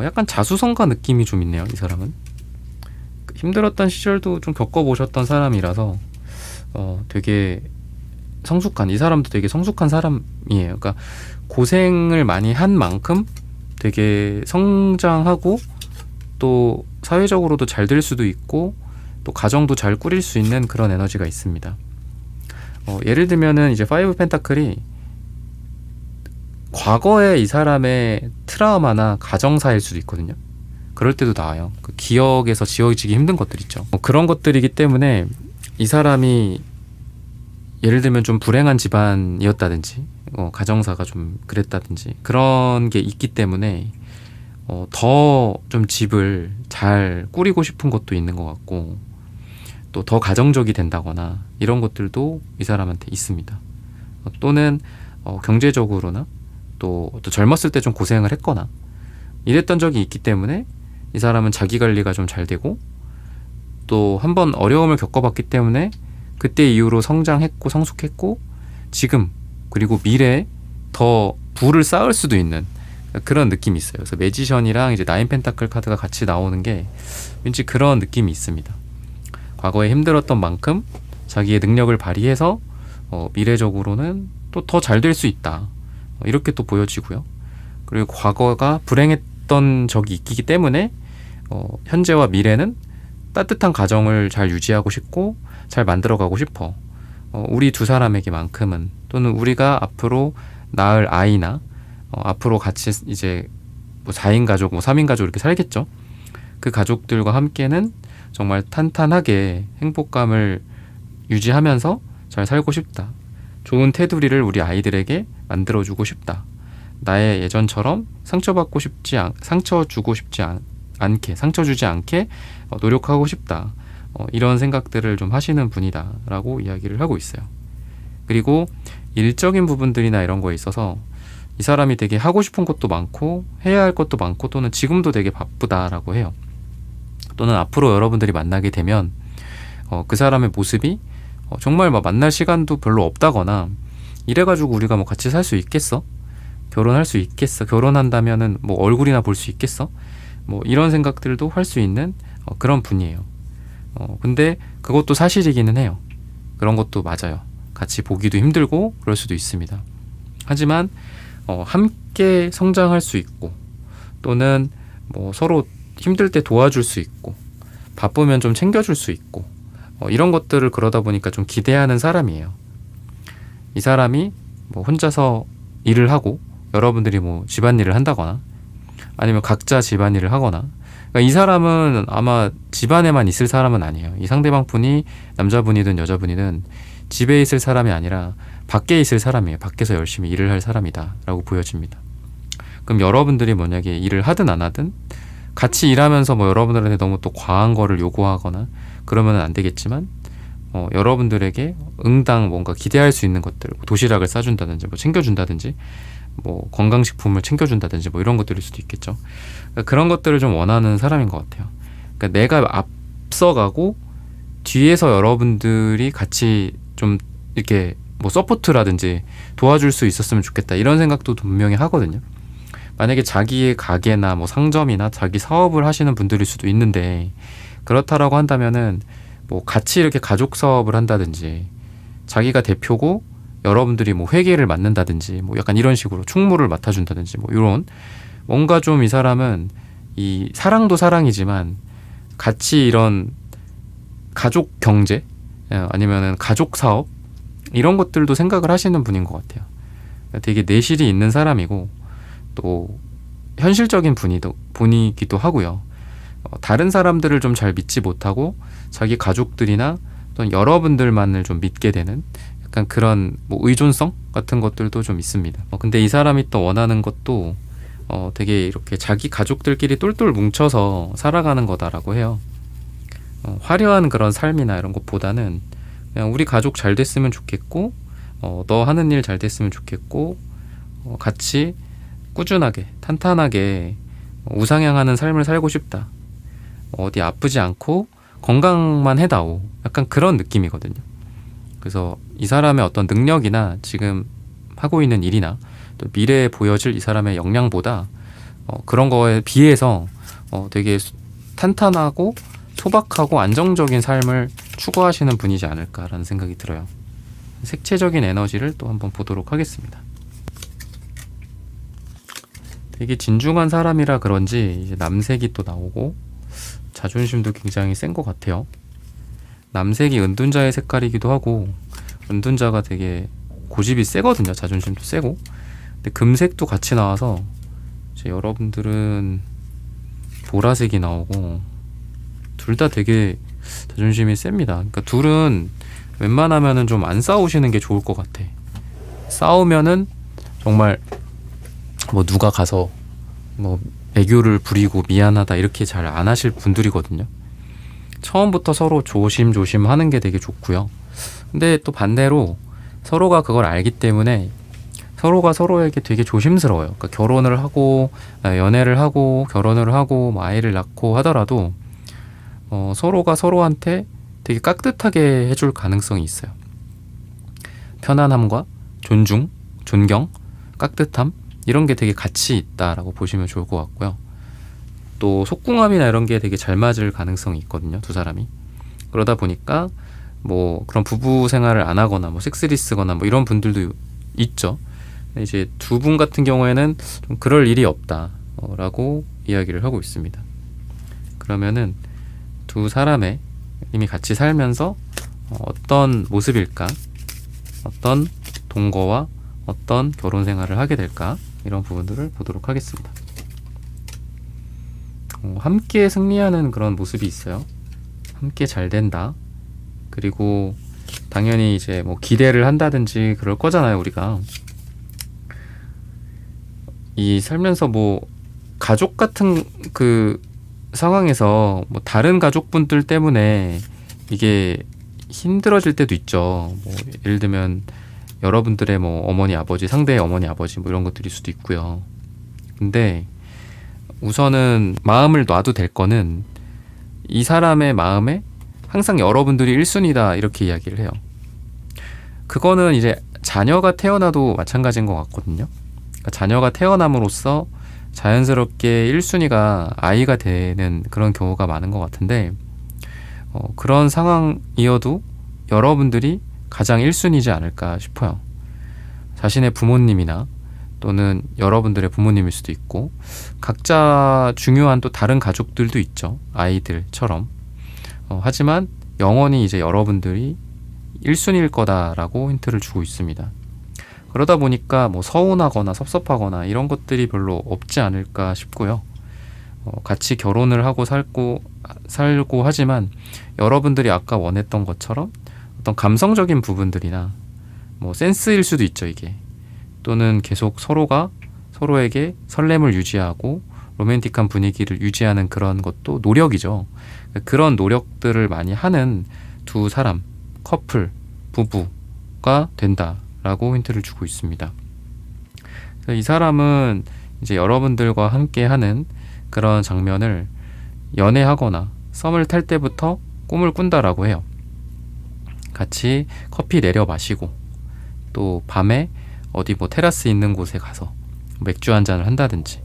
약간 자수성가 느낌이 좀 있네요, 이 사람은. 힘들었던 시절도 좀 겪어보셨던 사람이라서 되게 성숙한, 이 사람도 되게 성숙한 사람이에요. 그러니까 고생을 많이 한 만큼 되게 성장하고, 또 사회적으로도 잘 될 수도 있고, 또 가정도 잘 꾸릴 수 있는 그런 에너지가 있습니다. 예를 들면은 이제 파이브 펜타클이 과거에 이 사람의 트라우마나 가정사일 수도 있거든요. 그럴 때도 나와요. 그 기억에서 지워지기 힘든 것들 있죠. 그런 것들이기 때문에 이 사람이 예를 들면 좀 불행한 집안이었다든지 가정사가 좀 그랬다든지 그런 게 있기 때문에 더 좀 집을 잘 꾸리고 싶은 것도 있는 것 같고, 또 더 가정적이 된다거나 이런 것들도 이 사람한테 있습니다. 또는 경제적으로나 또 젊었을 때 좀 고생을 했거나 이랬던 적이 있기 때문에 이 사람은 자기 관리가 좀 잘 되고, 또 한번 어려움을 겪어봤기 때문에 그때 이후로 성장했고 성숙했고, 지금 그리고 미래에 더 부를 쌓을 수도 있는 그런 느낌이 있어요. 그래서 매지션이랑 이제 나인 펜타클 카드가 같이 나오는 게 왠지 그런 느낌이 있습니다. 과거에 힘들었던 만큼 자기의 능력을 발휘해서 미래적으로는 또 더 잘 될 수 있다, 이렇게 또 보여지고요. 그리고 과거가 불행했던 적이 있기 때문에 현재와 미래는 따뜻한 가정을 잘 유지하고 싶고 잘 만들어가고 싶어. 우리 두 사람에게만큼은, 또는 우리가 앞으로 낳을 아이나 앞으로 같이 이제 뭐 4인 가족, 뭐 3인 가족 이렇게 살겠죠. 그 가족들과 함께는 정말 탄탄하게 행복감을 유지하면서 잘 살고 싶다. 좋은 테두리를 우리 아이들에게 만들어주고 싶다. 나의 예전처럼 상처 주지 않게 노력하고 싶다. 이런 생각들을 좀 하시는 분이다 라고 이야기를 하고 있어요. 그리고 일적인 부분들이나 이런 거에 있어서 이 사람이 되게 하고 싶은 것도 많고 해야 할 것도 많고, 또는 지금도 되게 바쁘다라고 해요. 또는 앞으로 여러분들이 만나게 되면 그 사람의 모습이 정말 막 만날 시간도 별로 없다거나, 이래가지고 우리가 뭐 같이 살 수 있겠어? 결혼할 수 있겠어? 결혼한다면은 뭐 얼굴이나 볼 수 있겠어? 뭐 이런 생각들도 할 수 있는 그런 분이에요. 근데 그것도 사실이기는 해요. 그런 것도 맞아요. 같이 보기도 힘들고 그럴 수도 있습니다. 하지만 함께 성장할 수 있고, 또는 뭐 서로 힘들 때 도와줄 수 있고, 바쁘면 좀 챙겨줄 수 있고, 이런 것들을 그러다 보니까 좀 기대하는 사람이에요. 이 사람이 뭐 혼자서 일을 하고 여러분들이 뭐 집안일을 한다거나 아니면 각자 집안일을 하거나, 그러니까 이 사람은 아마 집안에만 있을 사람은 아니에요. 이 상대방 분이 남자분이든 여자분이든 집에 있을 사람이 아니라 밖에 있을 사람이에요. 밖에서 열심히 일을 할 사람이다 라고 보여집니다. 그럼 여러분들이 만약에 일을 하든 안 하든 같이 일하면서 뭐 여러분들한테 너무 또 과한 거를 요구하거나 그러면 안 되겠지만, 여러분들에게 응당 뭔가 기대할 수 있는 것들, 도시락을 싸준다든지 뭐 챙겨준다든지 뭐 건강식품을 챙겨준다든지 뭐 이런 것들일 수도 있겠죠. 그러니까 그런 것들을 좀 원하는 사람인 것 같아요. 그러니까 내가 앞서가고 뒤에서 여러분들이 같이 좀 이렇게 뭐 서포트라든지 도와줄 수 있었으면 좋겠다, 이런 생각도 분명히 하거든요. 만약에 자기의 가게나 뭐 상점이나 자기 사업을 하시는 분들일 수도 있는데, 그렇다라고 한다면은 뭐 같이 이렇게 가족 사업을 한다든지, 자기가 대표고 여러분들이 뭐 회계를 맡는다든지 뭐 약간 이런 식으로 충무를 맡아준다든지 뭐 이런, 뭔가 좀 이 사람은 이 사랑도 사랑이지만 같이 이런 가족 경제 아니면은 가족 사업 이런 것들도 생각을 하시는 분인 것 같아요. 되게 내실이 있는 사람이고 또 현실적인 분이기도 하고요. 다른 사람들을 좀 잘 믿지 못하고 자기 가족들이나 또는 여러분들만을 좀 믿게 되는 약간 그런 뭐 의존성 같은 것들도 좀 있습니다. 근데 이 사람이 또 원하는 것도 되게 이렇게 자기 가족들끼리 똘똘 뭉쳐서 살아가는 거다라고 해요. 화려한 그런 삶이나 이런 것보다는 그냥 우리 가족 잘 됐으면 좋겠고, 너 하는 일 잘 됐으면 좋겠고, 같이 꾸준하게 탄탄하게 우상향하는 삶을 살고 싶다. 어디 아프지 않고 건강만 해다오. 약간 그런 느낌이거든요. 그래서 이 사람의 어떤 능력이나 지금 하고 있는 일이나 또 미래에 보여질 이 사람의 역량보다 그런 거에 비해서 되게 탄탄하고 소박하고 안정적인 삶을 추구하시는 분이지 않을까라는 생각이 들어요. 색채적인 에너지를 또 한번 보도록 하겠습니다. 되게 진중한 사람이라 그런지 이제 남색이 또 나오고 자존심도 굉장히 센 것 같아요. 남색이 은둔자의 색깔이기도 하고, 은둔자가 되게 고집이 세거든요. 자존심도 세고. 근데 금색도 같이 나와서 이제 여러분들은 보라색이 나오고, 둘 다 되게 자존심이 셉니다. 그러니까 둘은 웬만하면은 좀 안 싸우시는 게 좋을 것 같아. 싸우면은 정말 뭐 누가 가서 뭐 애교를 부리고 미안하다 이렇게 잘 안 하실 분들이거든요. 처음부터 서로 조심조심 하는 게 되게 좋고요. 근데 또 반대로 서로가 그걸 알기 때문에 서로가 서로에게 되게 조심스러워요. 그러니까 결혼을 하고 연애를 하고 결혼을 하고 뭐 아이를 낳고 하더라도 서로가 서로한테 되게 깍듯하게 해줄 가능성이 있어요. 편안함과 존중, 존경, 깍듯함 이런 게 되게 같이 있다라고 보시면 좋을 것 같고요. 또 속궁합이나 이런 게 되게 잘 맞을 가능성이 있거든요. 두 사람이. 그러다 보니까 뭐 그런 부부 생활을 안 하거나 뭐 섹스리스거나 뭐 이런 분들도 있죠. 근데 이제 두 분 같은 경우에는 좀 그럴 일이 없다라고 이야기를 하고 있습니다. 그러면은 두 사람의 이미 같이 살면서 어떤 모습일까? 어떤 동거와 어떤 결혼 생활을 하게 될까? 이런 부분들을 보도록 하겠습니다. 함께 승리하는 그런 모습이 있어요. 함께 잘 된다. 그리고 당연히 이제 뭐 기대를 한다든지 그럴 거잖아요, 우리가. 이 살면서 뭐 가족 같은 그 상황에서 뭐 다른 가족분들 때문에 이게 힘들어질 때도 있죠. 뭐 예를 들면 여러분들의 뭐 어머니 아버지, 상대의 어머니 아버지 뭐 이런 것들일 수도 있고요. 근데 우선은 마음을 놔도 될 거는 이 사람의 마음에 항상 여러분들이 1순위다 이렇게 이야기를 해요. 그거는 이제 자녀가 태어나도 마찬가지인 것 같거든요. 그러니까 자녀가 태어남으로써 자연스럽게 1순위가 아이가 되는 그런 경우가 많은 것 같은데, 그런 상황이어도 여러분들이 가장 1순위지 않을까 싶어요. 자신의 부모님이나 또는 여러분들의 부모님일 수도 있고, 각자 중요한 또 다른 가족들도 있죠. 아이들처럼. 하지만 영원히 이제 여러분들이 1순위일 거다라고 힌트를 주고 있습니다. 그러다 보니까 뭐 서운하거나 섭섭하거나 이런 것들이 별로 없지 않을까 싶고요. 같이 결혼을 하고 살고 하지만 여러분들이 아까 원했던 것처럼 어떤 감성적인 부분들이나 뭐 센스일 수도 있죠, 이게. 또는 계속 서로가 서로에게 설렘을 유지하고 로맨틱한 분위기를 유지하는 그런 것도 노력이죠. 그런 노력들을 많이 하는 두 사람, 커플, 부부가 된다라고 힌트를 주고 있습니다. 이 사람은 이제 여러분들과 함께 하는 그런 장면을 연애하거나 썸을 탈 때부터 꿈을 꾼다라고 해요. 같이 커피 내려 마시고 또 밤에 어디 뭐 테라스 있는 곳에 가서 맥주 한 잔을 한다든지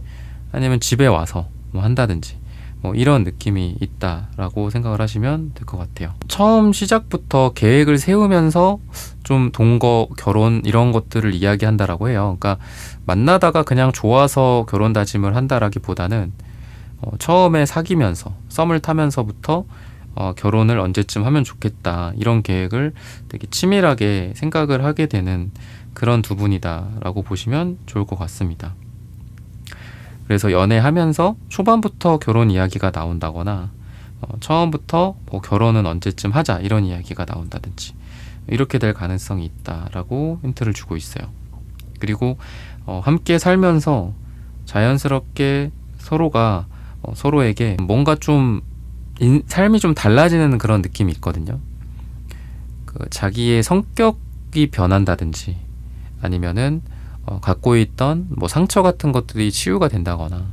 아니면 집에 와서 뭐 한다든지 뭐 이런 느낌이 있다라고 생각을 하시면 될 것 같아요. 처음 시작부터 계획을 세우면서 좀 동거, 결혼 이런 것들을 이야기한다라고 해요. 그러니까 만나다가 그냥 좋아서 결혼 다짐을 한다라기보다는 처음에 사귀면서 썸을 타면서부터 결혼을 언제쯤 하면 좋겠다 이런 계획을 되게 치밀하게 생각을 하게 되는 그런 두 분이다라고 보시면 좋을 것 같습니다. 그래서 연애하면서 초반부터 결혼 이야기가 나온다거나 처음부터 뭐 결혼은 언제쯤 하자 이런 이야기가 나온다든지 이렇게 될 가능성이 있다라고 힌트를 주고 있어요. 그리고 함께 살면서 자연스럽게 서로가 서로에게 뭔가 좀 삶이 좀 달라지는 그런 느낌이 있거든요. 자기의 성격이 변한다든지 아니면은 갖고 있던 뭐 상처 같은 것들이 치유가 된다거나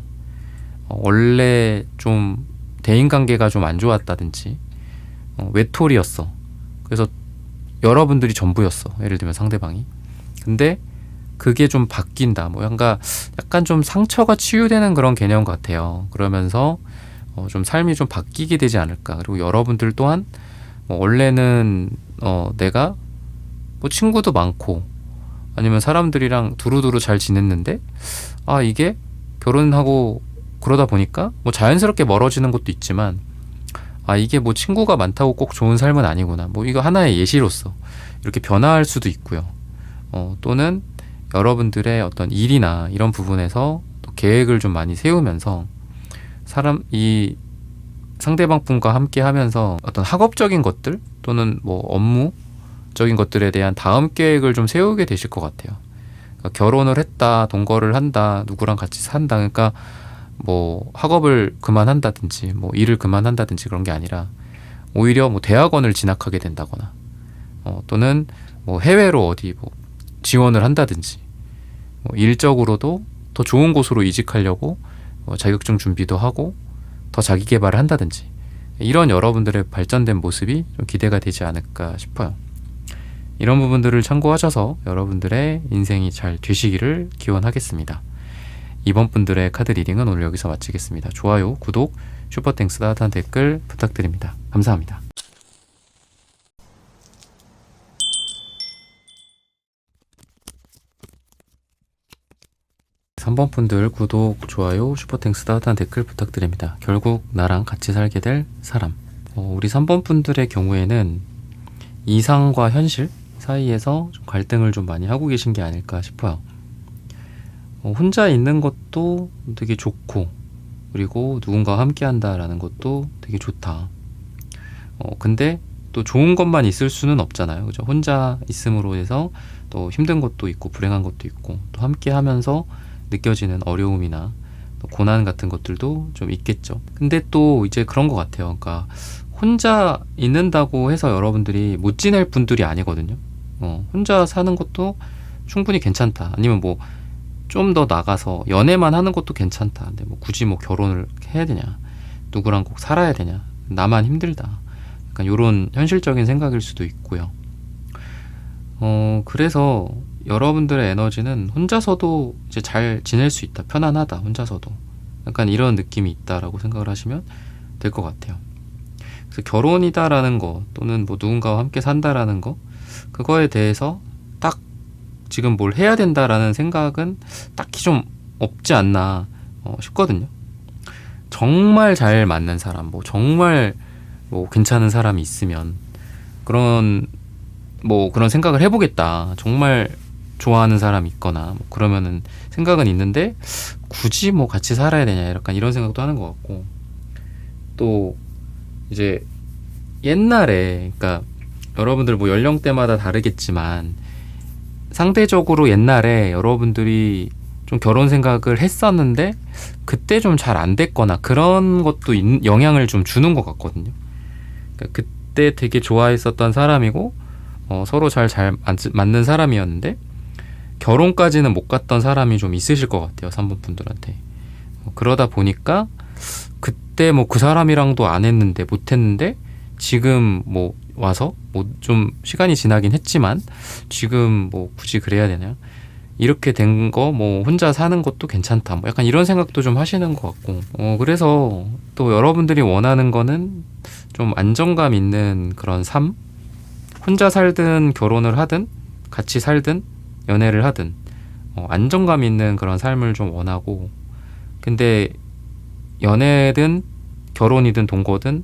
원래 좀 대인관계가 좀 안 좋았다든지 외톨이였어. 그래서 여러분들이 전부였어. 예를 들면 상대방이. 근데 그게 좀 바뀐다. 뭐 약간 좀 상처가 치유되는 그런 개념 같아요. 그러면서 좀 삶이 좀 바뀌게 되지 않을까. 그리고 여러분들 또한 원래는 내가 뭐 친구도 많고 아니면 사람들이랑 두루두루 잘 지냈는데 이게 결혼하고 그러다 보니까 뭐 자연스럽게 멀어지는 것도 있지만 이게 뭐 친구가 많다고 꼭 좋은 삶은 아니구나. 뭐 이거 하나의 예시로서 이렇게 변화할 수도 있고요. 또는 여러분들의 어떤 일이나 이런 부분에서 또 계획을 좀 많이 세우면서 이 상대방 분과 함께 하면서 어떤 학업적인 것들 또는 뭐 업무적인 것들에 대한 다음 계획을 좀 세우게 되실 것 같아요. 그러니까 결혼을 했다, 동거를 한다, 누구랑 같이 산다. 그러니까 뭐 학업을 그만한다든지 뭐 일을 그만한다든지 그런 게 아니라 오히려 뭐 대학원을 진학하게 된다거나 또는 뭐 해외로 어디 뭐 지원을 한다든지 뭐 일적으로도 더 좋은 곳으로 이직하려고 자격증 준비도 하고 더 자기 개발을 한다든지 이런 여러분들의 발전된 모습이 좀 기대가 되지 않을까 싶어요. 이런 부분들을 참고하셔서 여러분들의 인생이 잘 되시기를 기원하겠습니다. 이번 분들의 카드 리딩은 오늘 여기서 마치겠습니다. 좋아요, 구독, 슈퍼땡스 따뜻한 댓글 부탁드립니다. 감사합니다. 3번 분들 구독, 좋아요, 슈퍼땡스 따뜻한 댓글 부탁드립니다. 결국 나랑 같이 살게 될 사람. 우리 3번 분들의 경우에는 이상과 현실 사이에서 좀 갈등을 좀 많이 하고 계신 게 아닐까 싶어요. 혼자 있는 것도 되게 좋고 그리고 누군가와 함께 한다라는 것도 되게 좋다. 근데 또 좋은 것만 있을 수는 없잖아요. 그죠? 혼자 있음으로 해서 또 힘든 것도 있고 불행한 것도 있고 또 함께 하면서 느껴지는 어려움이나 또 고난 같은 것들도 좀 있겠죠. 근데 또 이제 그런 것 같아요. 그러니까 혼자 있는다고 해서 여러분들이 못 지낼 분들이 아니거든요. 혼자 사는 것도 충분히 괜찮다. 아니면 뭐 좀 더 나가서 연애만 하는 것도 괜찮다. 근데 뭐 굳이 뭐 결혼을 해야 되냐? 누구랑 꼭 살아야 되냐? 나만 힘들다. 약간 이런 현실적인 생각일 수도 있고요. 그래서 여러분들의 에너지는 혼자서도 이제 잘 지낼 수 있다. 편안하다. 혼자서도. 약간 이런 느낌이 있다라고 생각을 하시면 될 것 같아요. 그래서 결혼이다라는 거 또는 뭐 누군가와 함께 산다라는 거 그거에 대해서 딱 지금 뭘 해야 된다라는 생각은 딱히 좀 없지 않나 싶거든요. 정말 잘 맞는 사람, 뭐 정말 뭐 괜찮은 사람이 있으면 그런 생각을 해보겠다. 정말 좋아하는 사람이 있거나 뭐 그러면은 생각은 있는데 굳이 뭐 같이 살아야 되냐 약간 이런 생각도 하는 것 같고, 또 이제 옛날에 그러니까 여러분들 뭐 연령대마다 다르겠지만 상대적으로 옛날에 여러분들이 좀 결혼 생각을 했었는데 그때 좀 잘 안 됐거나 그런 것도 영향을 좀 주는 것 같거든요. 그러니까 그때 되게 좋아했었던 사람이고 서로 잘 맞는 사람이었는데 결혼까지는 못 갔던 사람이 좀 있으실 것 같아요. 3번 분들한테. 그러다 보니까 그때 뭐 그 사람이랑도 안 했는데 못 했는데 지금 뭐 와서 뭐 좀 시간이 지나긴 했지만 지금 뭐 굳이 그래야 되나요? 이렇게 된 거 뭐 혼자 사는 것도 괜찮다. 뭐 약간 이런 생각도 좀 하시는 것 같고. 그래서 또 여러분들이 원하는 거는 좀 안정감 있는 그런 삶? 혼자 살든 결혼을 하든 같이 살든 연애를 하든 안정감 있는 그런 삶을 좀 원하고, 근데 연애든 결혼이든 동거든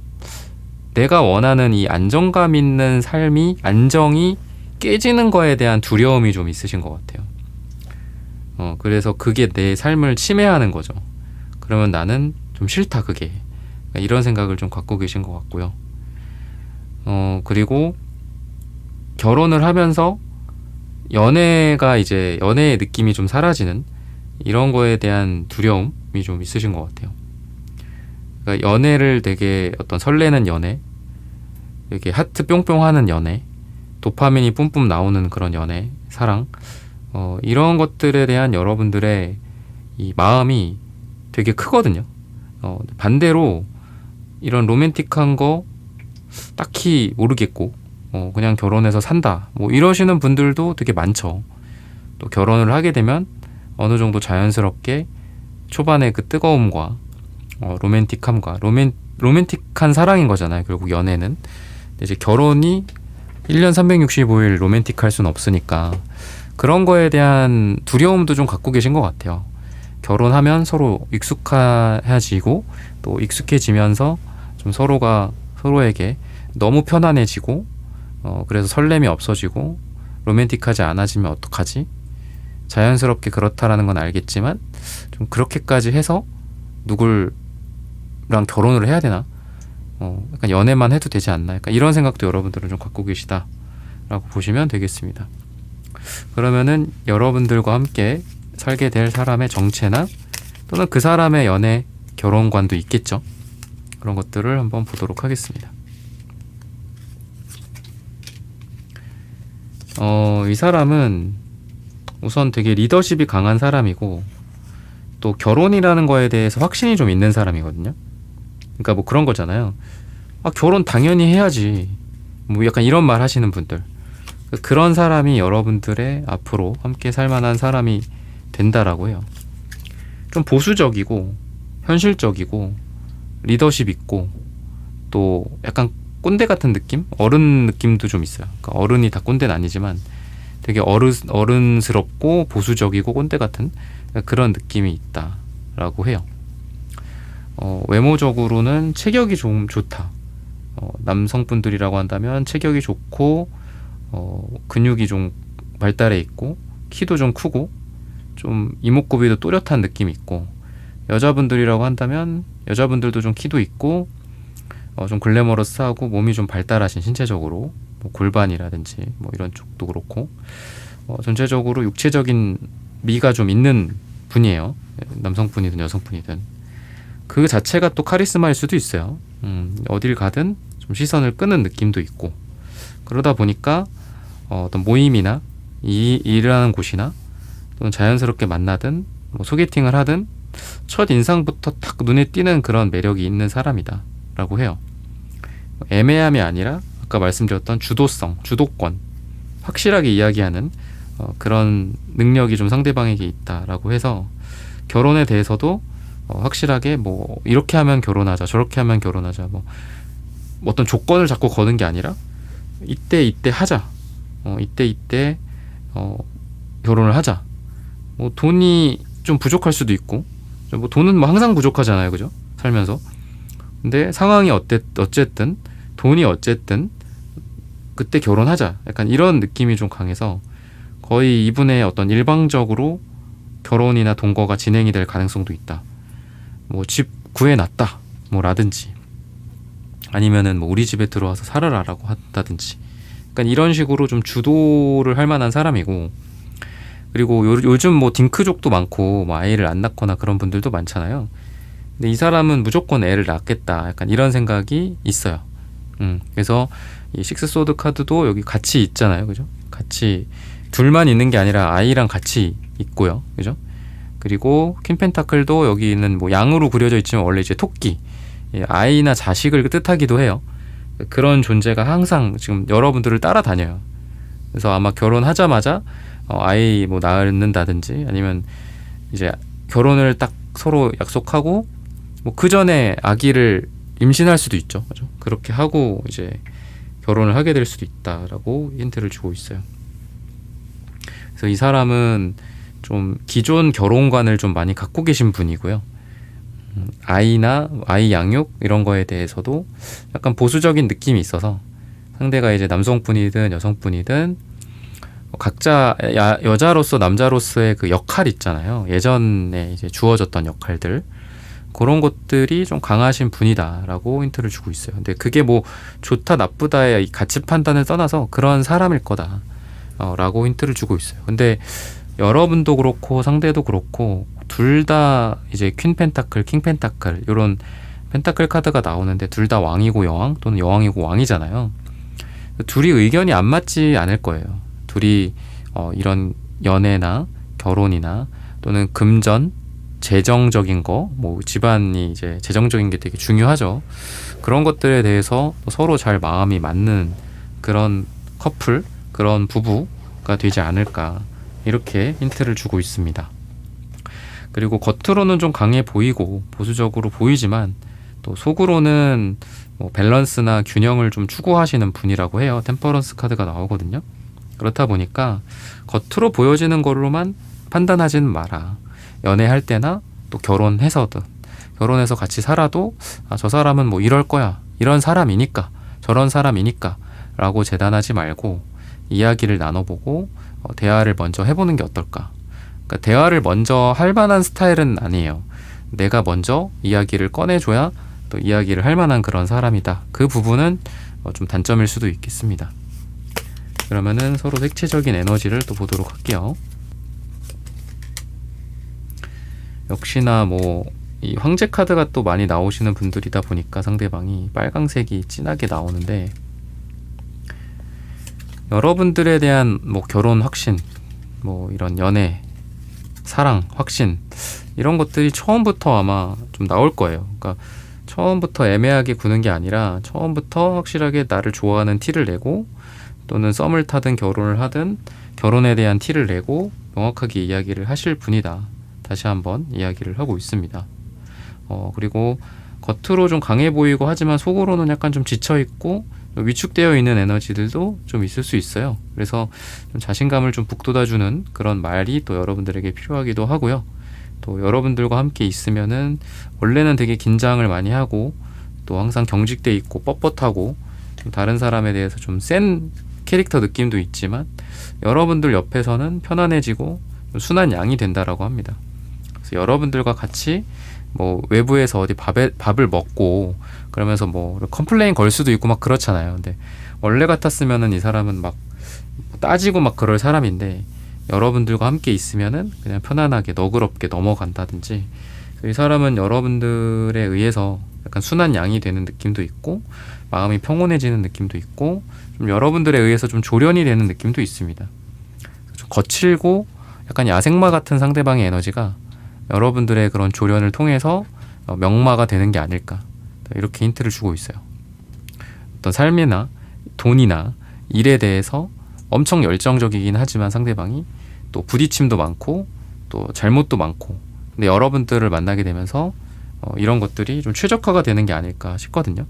내가 원하는 이 안정감 있는 삶이 안정이 깨지는 거에 대한 두려움이 좀 있으신 것 같아요. 그래서 그게 내 삶을 침해하는 거죠. 그러면 나는 좀 싫다 그게. 이런 생각을 좀 갖고 계신 것 같고요. 그리고 결혼을 하면서 연애가 이제 연애의 느낌이 좀 사라지는 이런 거에 대한 두려움이 좀 있으신 것 같아요. 그러니까 연애를 되게 어떤 설레는 연애, 이렇게 하트 뿅뿅 하는 연애, 도파민이 뿜뿜 나오는 그런 연애, 사랑, 이런 것들에 대한 여러분들의 이 마음이 되게 크거든요. 반대로 이런 로맨틱한 거 딱히 모르겠고 그냥 결혼해서 산다 뭐 이러시는 분들도 되게 많죠. 또 결혼을 하게 되면 어느 정도 자연스럽게 초반에 그 뜨거움과 로맨틱함과 로맨틱한 사랑인 거잖아요. 결국 연애는. 근데 이제 결혼이 1년 365일 로맨틱할 수는 없으니까 그런 거에 대한 두려움도 좀 갖고 계신 것 같아요. 결혼하면 서로 익숙해지고 또 익숙해지면서 좀 서로가 서로에게 너무 편안해지고 그래서 설렘이 없어지고 로맨틱하지 않아지면 어떡하지? 자연스럽게 그렇다라는 건 알겠지만 좀 그렇게까지 해서 누굴랑 결혼을 해야 되나? 약간 연애만 해도 되지 않나? 약간 이런 생각도 여러분들은 좀 갖고 계시다라고 보시면 되겠습니다. 그러면은 여러분들과 함께 살게 될 사람의 정체나 또는 그 사람의 연애 결혼관도 있겠죠. 그런 것들을 한번 보도록 하겠습니다. 이 사람은 우선 되게 리더십이 강한 사람이고 또 결혼이라는 거에 대해서 확신이 좀 있는 사람이거든요. 그러니까 뭐 그런 거잖아요. 결혼 당연히 해야지. 뭐 약간 이런 말 하시는 분들. 그런 사람이 여러분들의 앞으로 함께 살 만한 사람이 된다라고 해요. 좀 보수적이고 현실적이고 리더십 있고 또 약간 꼰대 같은 느낌? 어른 느낌도 좀 있어요. 그러니까 어른이 다 꼰대는 아니지만 되게 어른스럽고 보수적이고 꼰대 같은 그런 느낌이 있다라고 해요. 외모적으로는 체격이 좀 좋다. 남성분들이라고 한다면 체격이 좋고 근육이 좀 발달해 있고 키도 좀 크고 좀 이목구비도 또렷한 느낌이 있고, 여자분들이라고 한다면 여자분들도 좀 키도 있고 좀 글래머러스하고 몸이 좀 발달하신 신체적으로 뭐 골반이라든지 뭐 이런 쪽도 그렇고 전체적으로 육체적인 미가 좀 있는 분이에요. 남성분이든 여성분이든 그 자체가 또 카리스마일 수도 있어요. 어딜 가든 좀 시선을 끄는 느낌도 있고, 그러다 보니까 어떤 모임이나 일하는 곳이나 또는 자연스럽게 만나든 뭐 소개팅을 하든 첫 인상부터 딱 눈에 띄는 그런 매력이 있는 사람이다 라고 해요. 애매함이 아니라 아까 말씀드렸던 주도성, 주도권, 확실하게 이야기하는 그런 능력이 좀 상대방에게 있다라고 해서 결혼에 대해서도 확실하게 뭐 이렇게 하면 결혼하자, 저렇게 하면 결혼하자, 뭐 어떤 조건을 자꾸 거는 게 아니라 이때 하자, 이때 결혼을 하자. 뭐 돈이 좀 부족할 수도 있고, 뭐 돈은 뭐 항상 부족하잖아요, 그죠? 살면서. 근데 상황이 어쨌든 돈이 어쨌든 그때 결혼하자. 약간 이런 느낌이 좀 강해서 거의 이분의 어떤 일방적으로 결혼이나 동거가 진행이 될 가능성도 있다. 뭐 집 구해놨다 뭐 라든지, 아니면은 뭐 우리 집에 들어와서 살아라라고 한다든지, 그러니까 이런 식으로 좀 주도를 할 만한 사람이고, 그리고 요즘 뭐 딩크족도 많고 뭐 아이를 안 낳거나 그런 분들도 많잖아요. 근데 이 사람은 무조건 애를 낳겠다, 약간 이런 생각이 있어요. 그래서 이 식스 소드 카드도 여기 같이 있잖아요, 그죠? 같이 둘만 있는 게 아니라 아이랑 같이 있고요, 그죠? 그리고 퀸 펜타클도 여기는 뭐 양으로 그려져 있지만 원래 이제 토끼, 아이나 자식을 뜻하기도 해요. 그런 존재가 항상 지금 여러분들을 따라다녀요. 그래서 아마 결혼하자마자 아이 뭐 낳는다든지, 아니면 이제 결혼을 딱 서로 약속하고 뭐 그 전에 아기를 임신할 수도 있죠, 그죠? 그렇게 하고 이제 결혼을 하게 될 수도 있다라고 힌트를 주고 있어요. 그래서 이 사람은 좀 기존 결혼관을 좀 많이 갖고 계신 분이고요. 아이나 아이 양육 이런 거에 대해서도 약간 보수적인 느낌이 있어서, 상대가 이제 남성분이든 여성분이든 각자 여자로서 남자로서의 그 역할 있잖아요. 예전에 이제 주어졌던 역할들, 그런 것들이 좀 강하신 분이다라고 힌트를 주고 있어요. 근데 그게 뭐 좋다 나쁘다의 가치 판단을 떠나서 그런 사람일 거다 라고 힌트를 주고 있어요. 근데 여러분도 그렇고 상대도 그렇고 둘 다 이제 퀸 펜타클, 킹 펜타클, 이런 펜타클 카드가 나오는데 둘 다 왕이고 여왕, 또는 여왕이고 왕이잖아요. 둘이 의견이 안 맞지 않을 거예요. 둘이 이런 연애나 결혼이나 또는 금전, 재정적인 거, 뭐 집안이 이제 재정적인 게 되게 중요하죠. 그런 것들에 대해서 서로 잘 마음이 맞는 그런 커플, 그런 부부가 되지 않을까, 이렇게 힌트를 주고 있습니다. 그리고 겉으로는 좀 강해 보이고 보수적으로 보이지만 또 속으로는 뭐 밸런스나 균형을 좀 추구하시는 분이라고 해요. 템퍼런스 카드가 나오거든요. 그렇다 보니까 겉으로 보여지는 걸로만 판단하지는 마라. 연애할 때나 또 결혼해서든, 결혼해서 같이 살아도 저 사람은 뭐 이럴 거야, 이런 사람이니까, 저런 사람이니까 라고 재단하지 말고 이야기를 나눠보고 대화를 먼저 해보는 게 어떨까. 그러니까 대화를 먼저 할 만한 스타일은 아니에요. 내가 먼저 이야기를 꺼내줘야 또 이야기를 할 만한 그런 사람이다. 그 부분은 좀 단점일 수도 있겠습니다. 그러면은 서로 색채적인 에너지를 또 보도록 할게요. 역시나 뭐 이 황제 카드가 또 많이 나오시는 분들이다 보니까 상대방이 빨강색이 진하게 나오는데, 여러분들에 대한 뭐 결혼 확신, 뭐 이런 연애, 사랑 확신, 이런 것들이 처음부터 아마 좀 나올 거예요. 그러니까 처음부터 애매하게 구는 게 아니라 처음부터 확실하게 나를 좋아하는 티를 내고, 또는 썸을 타든 결혼을 하든 결혼에 대한 티를 내고 명확하게 이야기를 하실 분이다. 다시 한번 이야기를 하고 있습니다. 그리고 겉으로 좀 강해 보이고 하지만 속으로는 약간 좀 지쳐있고 위축되어 있는 에너지들도 좀 있을 수 있어요. 그래서 좀 자신감을 좀 북돋아주는 그런 말이 또 여러분들에게 필요하기도 하고요. 또 여러분들과 함께 있으면은 원래는 되게 긴장을 많이 하고 또 항상 경직돼 있고 뻣뻣하고 좀 다른 사람에 대해서 좀 센 캐릭터 느낌도 있지만, 여러분들 옆에서는 편안해지고 순한 양이 된다라고 합니다. 그래서 여러분들과 같이 뭐 외부에서 어디 밥을 먹고 그러면서 뭐 컴플레인 걸 수도 있고 막 그렇잖아요. 근데 원래 같았으면은 이 사람은 막 따지고 막 그럴 사람인데, 여러분들과 함께 있으면은 그냥 편안하게 너그럽게 넘어간다든지, 이 사람은 여러분들에 의해서 약간 순한 양이 되는 느낌도 있고 마음이 평온해지는 느낌도 있고 좀 여러분들에 의해서 좀 조련이 되는 느낌도 있습니다. 좀 거칠고 약간 야생마 같은 상대방의 에너지가 여러분들의 그런 조련을 통해서 명마가 되는 게 아닐까, 이렇게 힌트를 주고 있어요. 어떤 삶이나 돈이나 일에 대해서 엄청 열정적이긴 하지만 상대방이 또 부딪힘도 많고 또 잘못도 많고, 근데 여러분들을 만나게 되면서 이런 것들이 좀 최적화가 되는 게 아닐까 싶거든요.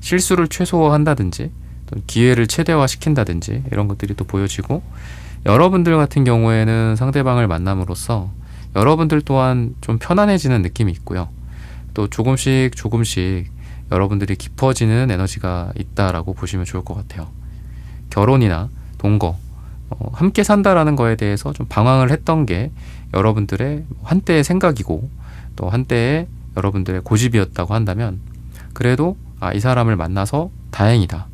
실수를 최소화한다든지 또 기회를 최대화시킨다든지 이런 것들이 또 보여지고, 여러분들 같은 경우에는 상대방을 만남으로써 여러분들 또한 좀 편안해지는 느낌이 있고요. 또 조금씩 여러분들이 깊어지는 에너지가 있다라고 보시면 좋을 것 같아요. 결혼이나 동거, 함께 산다라는 거에 대해서 좀 방황을 했던 게 여러분들의 한때의 생각이고 또 한때의 여러분들의 고집이었다고 한다면 그래도 이 사람을 만나서 다행이다.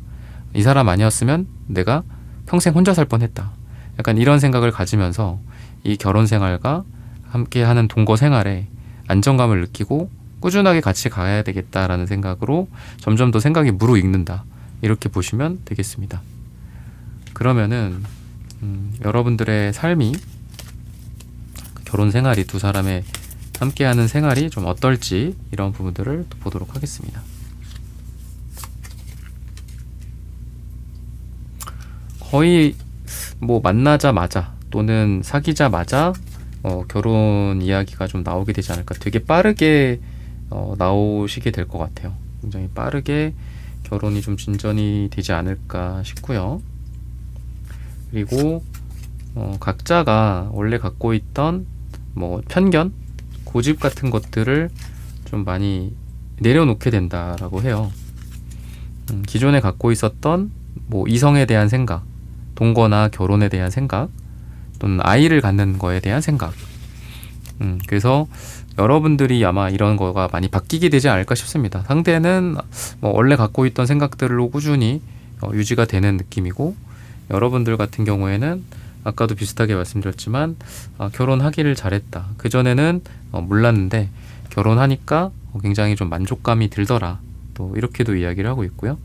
이 사람 아니었으면 내가 평생 혼자 살 뻔했다. 약간 이런 생각을 가지면서 이 결혼 생활과 함께하는 동거 생활에 안정감을 느끼고 꾸준하게 같이 가야 되겠다라는 생각으로 점점 더 생각이 무르익는다. 이렇게 보시면 되겠습니다. 그러면은 여러분들의 삶이 결혼 생활이 두 사람의 함께하는 생활이 좀 어떨지 이런 부분들을 또 보도록 하겠습니다. 거의 뭐 만나자마자 또는 사귀자마자 결혼 이야기가 좀 나오게 되지 않을까. 되게 빠르게 나오시게 될 것 같아요. 굉장히 빠르게 결혼이 좀 진전이 되지 않을까 싶고요. 그리고 각자가 원래 갖고 있던 뭐 편견, 고집 같은 것들을 좀 많이 내려놓게 된다라고 해요. 기존에 갖고 있었던 뭐 이성에 대한 생각, 동거나 결혼에 대한 생각, 또는 아이를 갖는 거에 대한 생각. 그래서 여러분들이 아마 이런 거가 많이 바뀌게 되지 않을까 싶습니다. 상대는 뭐 원래 갖고 있던 생각들로 꾸준히 유지가 되는 느낌이고, 여러분들 같은 경우에는 아까도 비슷하게 말씀드렸지만 결혼하기를 잘했다. 그전에는 몰랐는데 결혼하니까 굉장히 좀 만족감이 들더라. 또 이렇게도 이야기를 하고 있고요.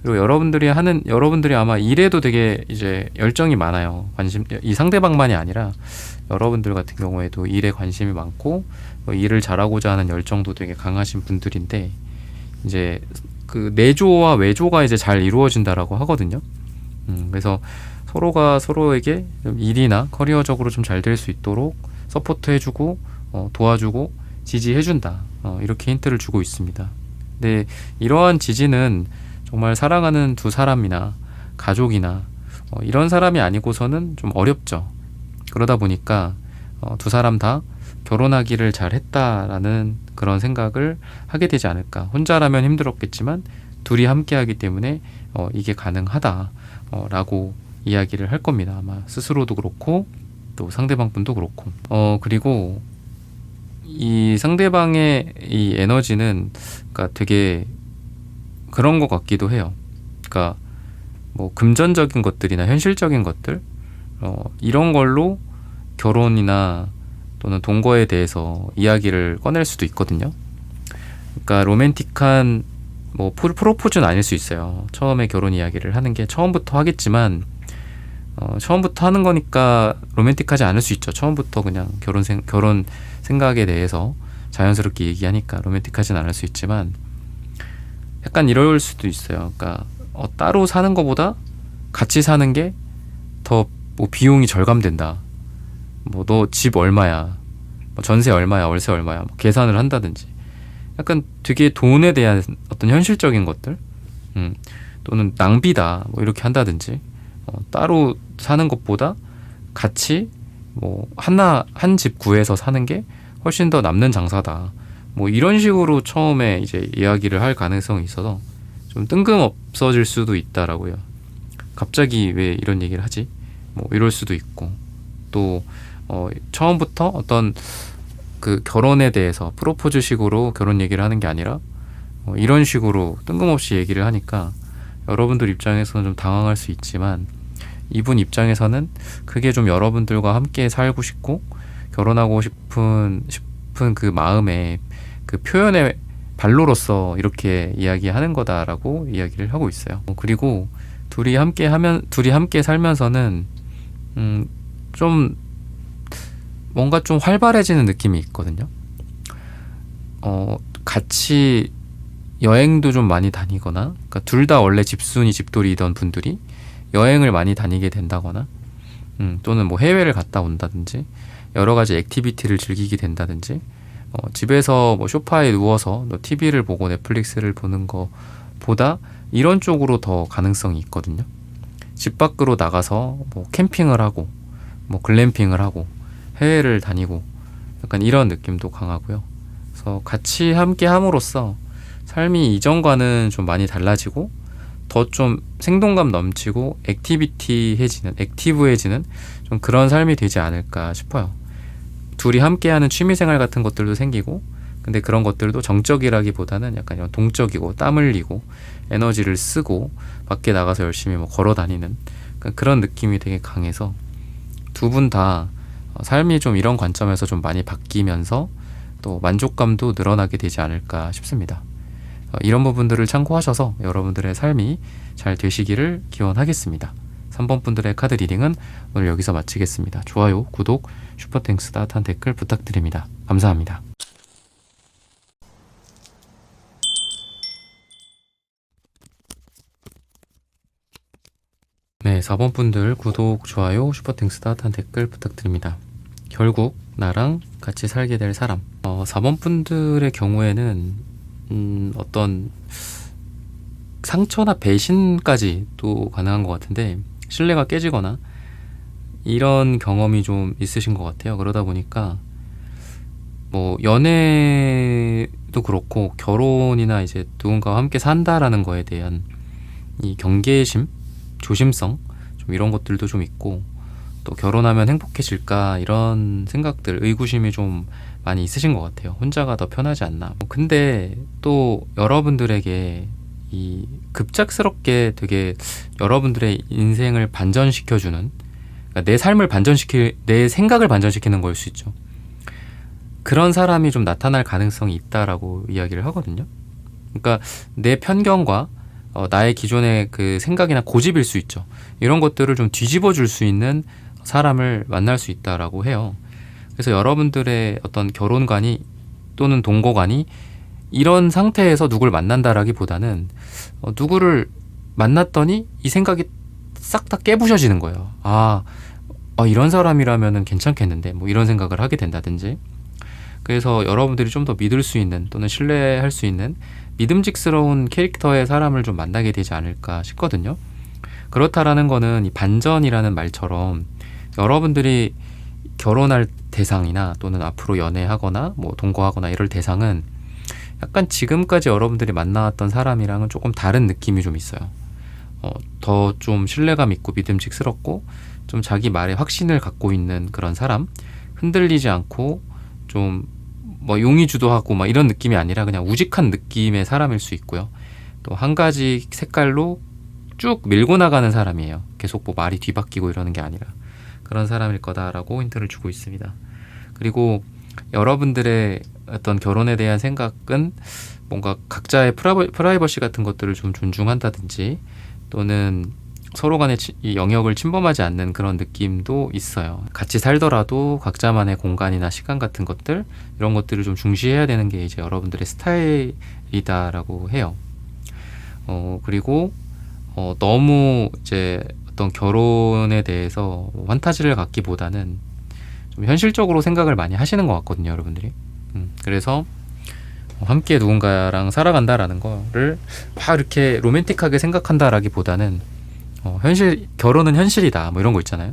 그리고 여러분들이 아마 일에도 되게 이제 열정이 많아요. 이 상대방만이 아니라 여러분들 같은 경우에도 일에 관심이 많고 일을 잘하고자 하는 열정도 되게 강하신 분들인데, 이제 그 내조와 외조가 이제 잘 이루어진다라고 하거든요. 그래서 서로가 서로에게 좀 일이나 커리어적으로 좀 잘 될 수 있도록 서포트해주고 도와주고 지지해준다. 이렇게 힌트를 주고 있습니다. 근데 이러한 지지는 정말 사랑하는 두 사람이나 가족이나 이런 사람이 아니고서는 좀 어렵죠. 그러다 보니까 두 사람 다 결혼하기를 잘했다라는 그런 생각을 하게 되지 않을까. 혼자라면 힘들었겠지만 둘이 함께 하기 때문에 이게 가능하다라고 이야기를 할 겁니다. 아마 스스로도 그렇고 또 상대방 분도 그렇고. 그리고 이 상대방의 이 에너지는 그러니까 되게 그런 것 같기도 해요. 그러니까 뭐 금전적인 것들이나 현실적인 것들 이런 걸로 결혼이나 또는 동거에 대해서 이야기를 꺼낼 수도 있거든요. 그러니까 로맨틱한 뭐 프로포즈는 아닐 수 있어요. 처음에 결혼 이야기를 하는 게 처음부터 하겠지만 처음부터 하는 거니까 로맨틱하지 않을 수 있죠. 처음부터 그냥 결혼 생각에 대해서 자연스럽게 얘기하니까 로맨틱하진 않을 수 있지만 약간 이럴 수도 있어요. 그러니까 따로 사는 것보다 같이 사는 게 더 뭐 비용이 절감된다. 뭐 너 집 얼마야, 뭐 전세 얼마야, 월세 얼마야, 뭐 계산을 한다든지. 약간 되게 돈에 대한 어떤 현실적인 것들, 또는 낭비다, 뭐 이렇게 한다든지. 따로 사는 것보다 같이 뭐 한 집 구해서 사는 게 훨씬 더 남는 장사다. 뭐 이런 식으로 처음에 이제 이야기를 할 가능성이 있어서 좀 뜬금없어질 수도 있다라고요. 갑자기 왜 이런 얘기를 하지? 뭐 이럴 수도 있고, 또 처음부터 어떤 그 결혼에 대해서 프로포즈식으로 결혼 얘기를 하는 게 아니라 이런 식으로 뜬금없이 얘기를 하니까 여러분들 입장에서는 좀 당황할 수 있지만, 이분 입장에서는 그게 좀 여러분들과 함께 살고 싶고 결혼하고 싶은 그 마음의 그 표현의 발로로서 이렇게 이야기하는 거다라고 이야기를 하고 있어요. 그리고 둘이 함께 살면서는 좀 뭔가 좀 활발해지는 느낌이 있거든요. 같이 여행도 좀 많이 다니거나, 그러니까 둘 다 원래 집돌이던 분들이 여행을 많이 다니게 된다거나, 또는 뭐 해외를 갔다 온다든지, 여러 가지 액티비티를 즐기게 된다든지, 집에서 뭐 소파에 누워서 TV를 보고 넷플릭스를 보는 거보다 이런 쪽으로 더 가능성이 있거든요. 집 밖으로 나가서 뭐 캠핑을 하고, 뭐 글램핑을 하고, 해외를 다니고, 약간 이런 느낌도 강하고요. 그래서 같이 함께 함으로써 삶이 이전과는 좀 많이 달라지고, 더 좀 생동감 넘치고 액티브해지는 좀 그런 삶이 되지 않을까 싶어요. 둘이 함께하는 취미생활 같은 것들도 생기고, 근데 그런 것들도 정적이라기보다는 약간 이런 동적이고 땀 흘리고 에너지를 쓰고 밖에 나가서 열심히 뭐 걸어 다니는 그런 느낌이 되게 강해서 두 분 다 삶이 좀 이런 관점에서 좀 많이 바뀌면서 또 만족감도 늘어나게 되지 않을까 싶습니다. 이런 부분들을 참고하셔서 여러분들의 삶이 잘 되시기를 기원하겠습니다. 3번 분들의 카드 리딩은 오늘 여기서 마치겠습니다. 좋아요, 구독, 슈퍼땡스, 따뜻한 댓글 부탁드립니다. 감사합니다. 네, 4번 분들 구독, 좋아요, 슈퍼땡스, 따뜻한 댓글 부탁드립니다. 결국 나랑 같이 살게 될 사람. 4번 분들의 경우에는 어떤 상처나 배신까지 또 가능한 것 같은데, 신뢰가 깨지거나 이런 경험이 좀 있으신 것 같아요. 그러다 보니까 뭐 연애도 그렇고 결혼이나 이제 누군가와 함께 산다라는 거에 대한 이 경계심, 조심성, 좀 이런 것들도 좀 있고, 또 결혼하면 행복해질까 이런 생각들, 의구심이 좀 많이 있으신 것 같아요. 혼자가 더 편하지 않나. 근데 또 여러분들에게 이 급작스럽게 되게 여러분들의 인생을 반전시켜주는, 그러니까 내 생각을 반전시키는 걸 수 있죠. 그런 사람이 좀 나타날 가능성이 있다라고 이야기를 하거든요. 그러니까 내 편견과 나의 기존의 그 생각이나 고집일 수 있죠. 이런 것들을 좀 뒤집어 줄 수 있는 사람을 만날 수 있다라고 해요. 그래서 여러분들의 어떤 결혼관이 또는 동거관이 이런 상태에서 누굴 만난다라기보다는 누구를 만났더니 이 생각이 싹 다 깨부셔지는 거예요. 이런 사람이라면 괜찮겠는데, 뭐 이런 생각을 하게 된다든지. 그래서 여러분들이 좀 더 믿을 수 있는 또는 신뢰할 수 있는 믿음직스러운 캐릭터의 사람을 좀 만나게 되지 않을까 싶거든요. 그렇다라는 거는 이 반전이라는 말처럼 여러분들이 결혼할 대상이나 또는 앞으로 연애하거나 뭐 동거하거나 이럴 대상은 약간 지금까지 여러분들이 만나왔던 사람이랑은 조금 다른 느낌이 좀 있어요. 더 좀 신뢰감 있고 믿음직스럽고 좀 자기 말에 확신을 갖고 있는 그런 사람, 흔들리지 않고 좀 뭐 용의 주도하고 막 이런 느낌이 아니라 그냥 우직한 느낌의 사람일 수 있고요. 또 한 가지 색깔로 쭉 밀고 나가는 사람이에요. 계속 뭐 말이 뒤바뀌고 이러는 게 아니라 그런 사람일 거다라고 힌트를 주고 있습니다. 그리고 여러분들의 어떤 결혼에 대한 생각은 뭔가 각자의 프라이버시 같은 것들을 좀 존중한다든지, 또는 서로 간의 이 영역을 침범하지 않는 그런 느낌도 있어요. 같이 살더라도 각자만의 공간이나 시간 같은 것들, 이런 것들을 좀 중시해야 되는 게 이제 여러분들의 스타일이다라고 해요. 그리고 너무 이제 어떤 결혼에 대해서 환타지를 갖기보다는 좀 현실적으로 생각을 많이 하시는 것 같거든요, 여러분들이. 그래서 함께 누군가랑 살아간다라는 거를 막 이렇게 로맨틱하게 생각한다라기보다는 결혼은 현실이다, 뭐 이런 거 있잖아요.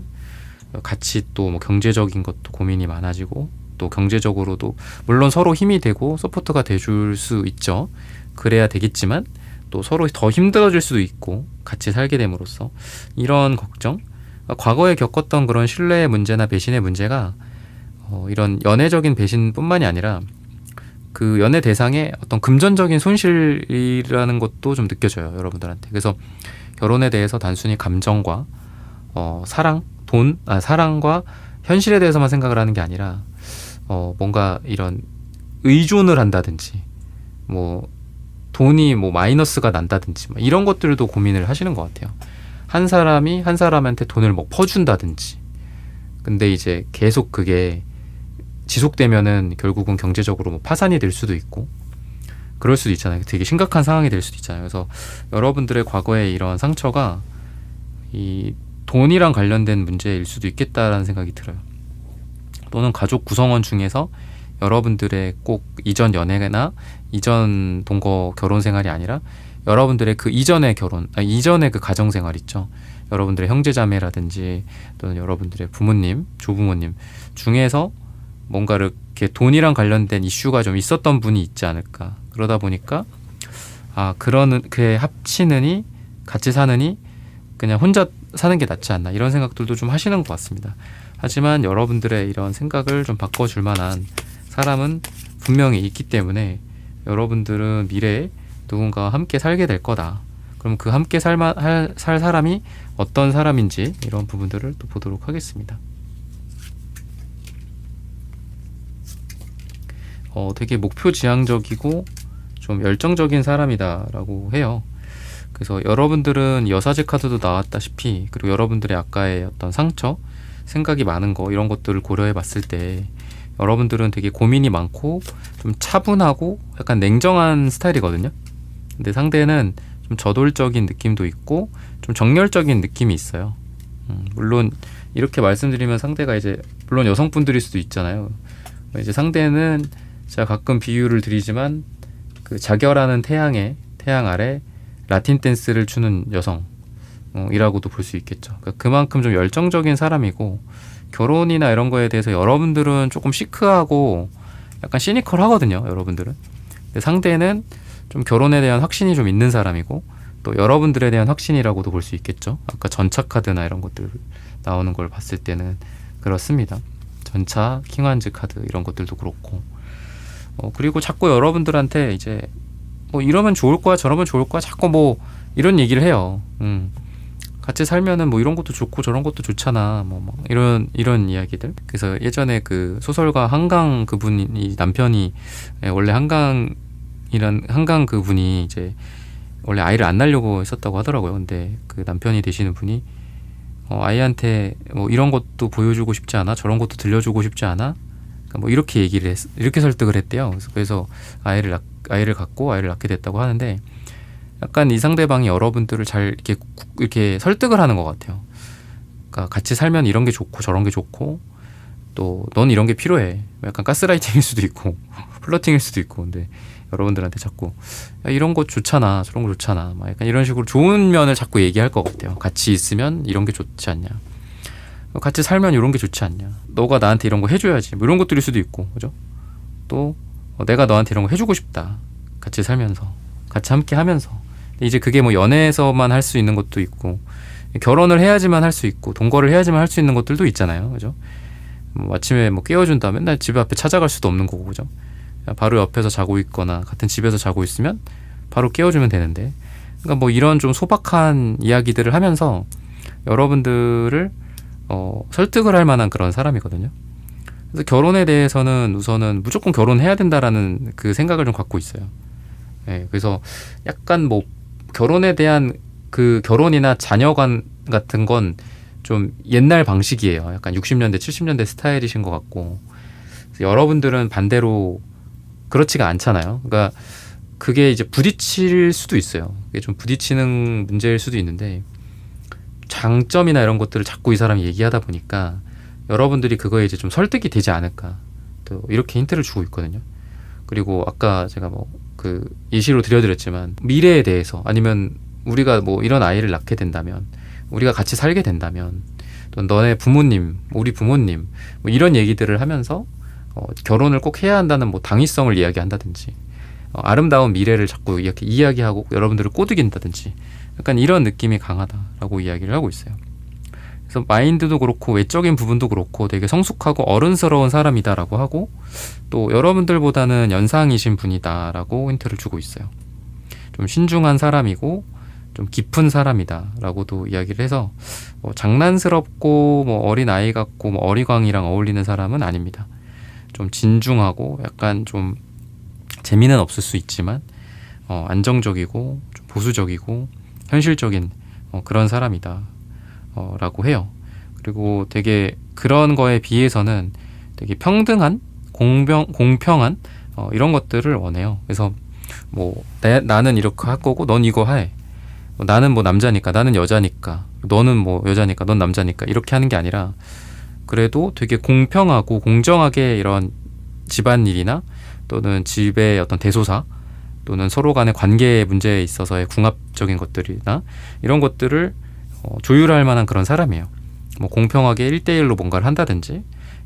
같이 또 뭐 경제적인 것도 고민이 많아지고, 또 경제적으로도 물론 서로 힘이 되고 서포트가 돼줄 수 있죠. 그래야 되겠지만 또 서로 더 힘들어질 수도 있고, 같이 살게 됨으로써 이런 걱정, 과거에 겪었던 그런 신뢰의 문제나 배신의 문제가 이런 연애적인 배신뿐만이 아니라 그 연애 대상의 어떤 금전적인 손실이라는 것도 좀 느껴져요, 여러분들한테. 그래서 결혼에 대해서 단순히 감정과 사랑과 현실에 대해서만 생각을 하는 게 아니라 뭔가 이런 의존을 한다든지, 뭐 돈이 뭐 마이너스가 난다든지, 이런 것들도 고민을 하시는 것 같아요. 한 사람이 한 사람한테 돈을 뭐 퍼준다든지. 근데 이제 계속 그게 지속되면은 결국은 경제적으로 뭐 파산이 될 수도 있고 그럴 수도 있잖아요. 되게 심각한 상황이 될 수도 있잖아요. 그래서 여러분들의 과거의 이런 상처가 이 돈이랑 관련된 문제일 수도 있겠다라는 생각이 들어요. 또는 가족 구성원 중에서 여러분들의 꼭 이전 연애나 이전 동거 결혼 생활이 아니라 여러분들의 그 이전의 이전의 그 가정 생활 있죠. 여러분들의 형제자매라든지 또는 여러분들의 부모님, 조부모님 중에서 뭔가 이렇게 돈이랑 관련된 이슈가 좀 있었던 분이 있지 않을까. 그러다 보니까 그의 합치느니 같이 사느니 그냥 혼자 사는 게 낫지 않나 이런 생각들도 좀 하시는 것 같습니다. 하지만 여러분들의 이런 생각을 좀 바꿔줄 만한 사람은 분명히 있기 때문에 여러분들은 미래에 누군가와 함께 살게 될 거다. 그럼 그 함께 살 사람이 어떤 사람인지 이런 부분들을 또 보도록 하겠습니다. 되게 목표지향적이고 좀 열정적인 사람이다라고 해요. 그래서 여러분들은 여사제 카드도 나왔다시피 그리고 여러분들의 아까의 어떤 상처, 생각이 많은 거 이런 것들을 고려해 봤을 때 여러분들은 되게 고민이 많고 좀 차분하고 약간 냉정한 스타일이거든요. 근데 상대는 좀 저돌적인 느낌도 있고 좀 정열적인 느낌이 있어요. 물론 이렇게 말씀드리면 상대가 이제 물론 여성분들일 수도 있잖아요. 이제 상대는 제가 가끔 비유를 드리지만 그 자결하는 태양 아래 라틴 댄스를 추는 여성 이라고도 볼 수 있겠죠. 그러니까 그만큼 좀 열정적인 사람이고 결혼이나 이런 거에 대해서 여러분들은 조금 시크하고 약간 시니컬하거든요. 여러분들은. 근데 상대는 좀 결혼에 대한 확신이 좀 있는 사람이고 또 여러분들에 대한 확신이라고도 볼 수 있겠죠. 아까 전차 카드나 이런 것들 나오는 걸 봤을 때는 그렇습니다. 전차, 킹완즈 카드 이런 것들도 그렇고 그리고 자꾸 여러분들한테 이제 뭐 이러면 좋을 거야 저러면 좋을 거야 자꾸 뭐 이런 얘기를 해요. 같이 살면은 뭐 이런 것도 좋고 저런 것도 좋잖아. 뭐 이런 이야기들. 그래서 예전에 그 소설가 한강 그분이 남편이 원래 한강 그분이 이제 원래 아이를 안 낳으려고 했었다고 하더라고요. 근데 그 남편이 되시는 분이 아이한테 뭐 이런 것도 보여주고 싶지 않아? 저런 것도 들려주고 싶지 않아? 그러니까 뭐 이렇게 이렇게 설득을 했대요. 그래서 아이를 갖고 아이를 낳게 됐다고 하는데 약간 이 상대방이 여러분들을 잘 이렇게 설득을 하는 것 같아요. 그러니까 같이 살면 이런 게 좋고 저런 게 좋고 또 넌 이런 게 필요해. 약간 가스라이팅일 수도 있고 플러팅일 수도 있고 근데 여러분들한테 자꾸 야, 이런 거 좋잖아 저런 거 좋잖아 막 약간 이런 식으로 좋은 면을 자꾸 얘기할 것 같아요. 같이 있으면 이런 게 좋지 않냐. 같이 살면 이런 게 좋지 않냐. 너가 나한테 이런 거 해줘야지. 뭐 이런 것들일 수도 있고 그죠? 또 내가 너한테 이런 거 해주고 싶다. 같이 살면서 같이 함께 하면서 이제 그게 뭐 연애에서만 할 수 있는 것도 있고 결혼을 해야지만 할 수 있고 동거를 해야지만 할 수 있는 것들도 있잖아요. 그죠? 뭐 아침에 뭐 깨워준다 맨날 집 앞에 찾아갈 수도 없는 거고 그죠? 바로 옆에서 자고 있거나 같은 집에서 자고 있으면 바로 깨워주면 되는데 그러니까 뭐 이런 좀 소박한 이야기들을 하면서 여러분들을 설득을 할 만한 그런 사람이거든요. 그래서 결혼에 대해서는 우선은 무조건 결혼해야 된다라는 그 생각을 좀 갖고 있어요. 네, 그래서 약간 뭐 결혼에 대한 그 결혼이나 자녀관 같은 건 좀 옛날 방식이에요. 약간 60년대, 70년대 스타일이신 것 같고 여러분들은 반대로 그렇지가 않잖아요. 그러니까 그게 이제 부딪힐 수도 있어요. 그게 좀 부딪히는 문제일 수도 있는데 장점이나 이런 것들을 자꾸 이 사람이 얘기하다 보니까 여러분들이 그거에 이제 좀 설득이 되지 않을까 또 이렇게 힌트를 주고 있거든요. 그리고 아까 제가 뭐 그 예시로 드려드렸지만 미래에 대해서 아니면 우리가 뭐 이런 아이를 낳게 된다면 우리가 같이 살게 된다면 또 너네 부모님, 우리 부모님 뭐 이런 얘기들을 하면서 결혼을 꼭 해야 한다는 뭐 당위성을 이야기한다든지 아름다운 미래를 자꾸 이렇게 이야기하고 여러분들을 꼬드긴다든지 약간 이런 느낌이 강하다라고 이야기를 하고 있어요. 그래서 마인드도 그렇고 외적인 부분도 그렇고 되게 성숙하고 어른스러운 사람이다라고 하고 또 여러분들보다는 연상이신 분이다라고 힌트를 주고 있어요. 좀 신중한 사람이고 좀 깊은 사람이다라고도 이야기를 해서 장난스럽고 뭐 어린 아이 같고 뭐 어리광이랑 어울리는 사람은 아닙니다. 좀 진중하고 약간 좀 재미는 없을 수 있지만 안정적이고 좀 보수적이고 현실적인 그런 사람이다 라고 해요. 그리고 되게 그런 거에 비해서는 되게 평등한 공평한 이런 것들을 원해요. 그래서 뭐 나는 이렇게 할 거고 넌 이거 해. 나는 뭐 남자니까 나는 여자니까 너는 뭐 여자니까 넌 남자니까 이렇게 하는 게 아니라 그래도 되게 공평하고 공정하게 이런 집안일이나 또는 집의 어떤 대소사 또는 서로 간의 관계 문제에 있어서의 궁합적인 것들이나 이런 것들을 조율할 만한 그런 사람이에요. 뭐 공평하게 1대1로 뭔가를 한다든지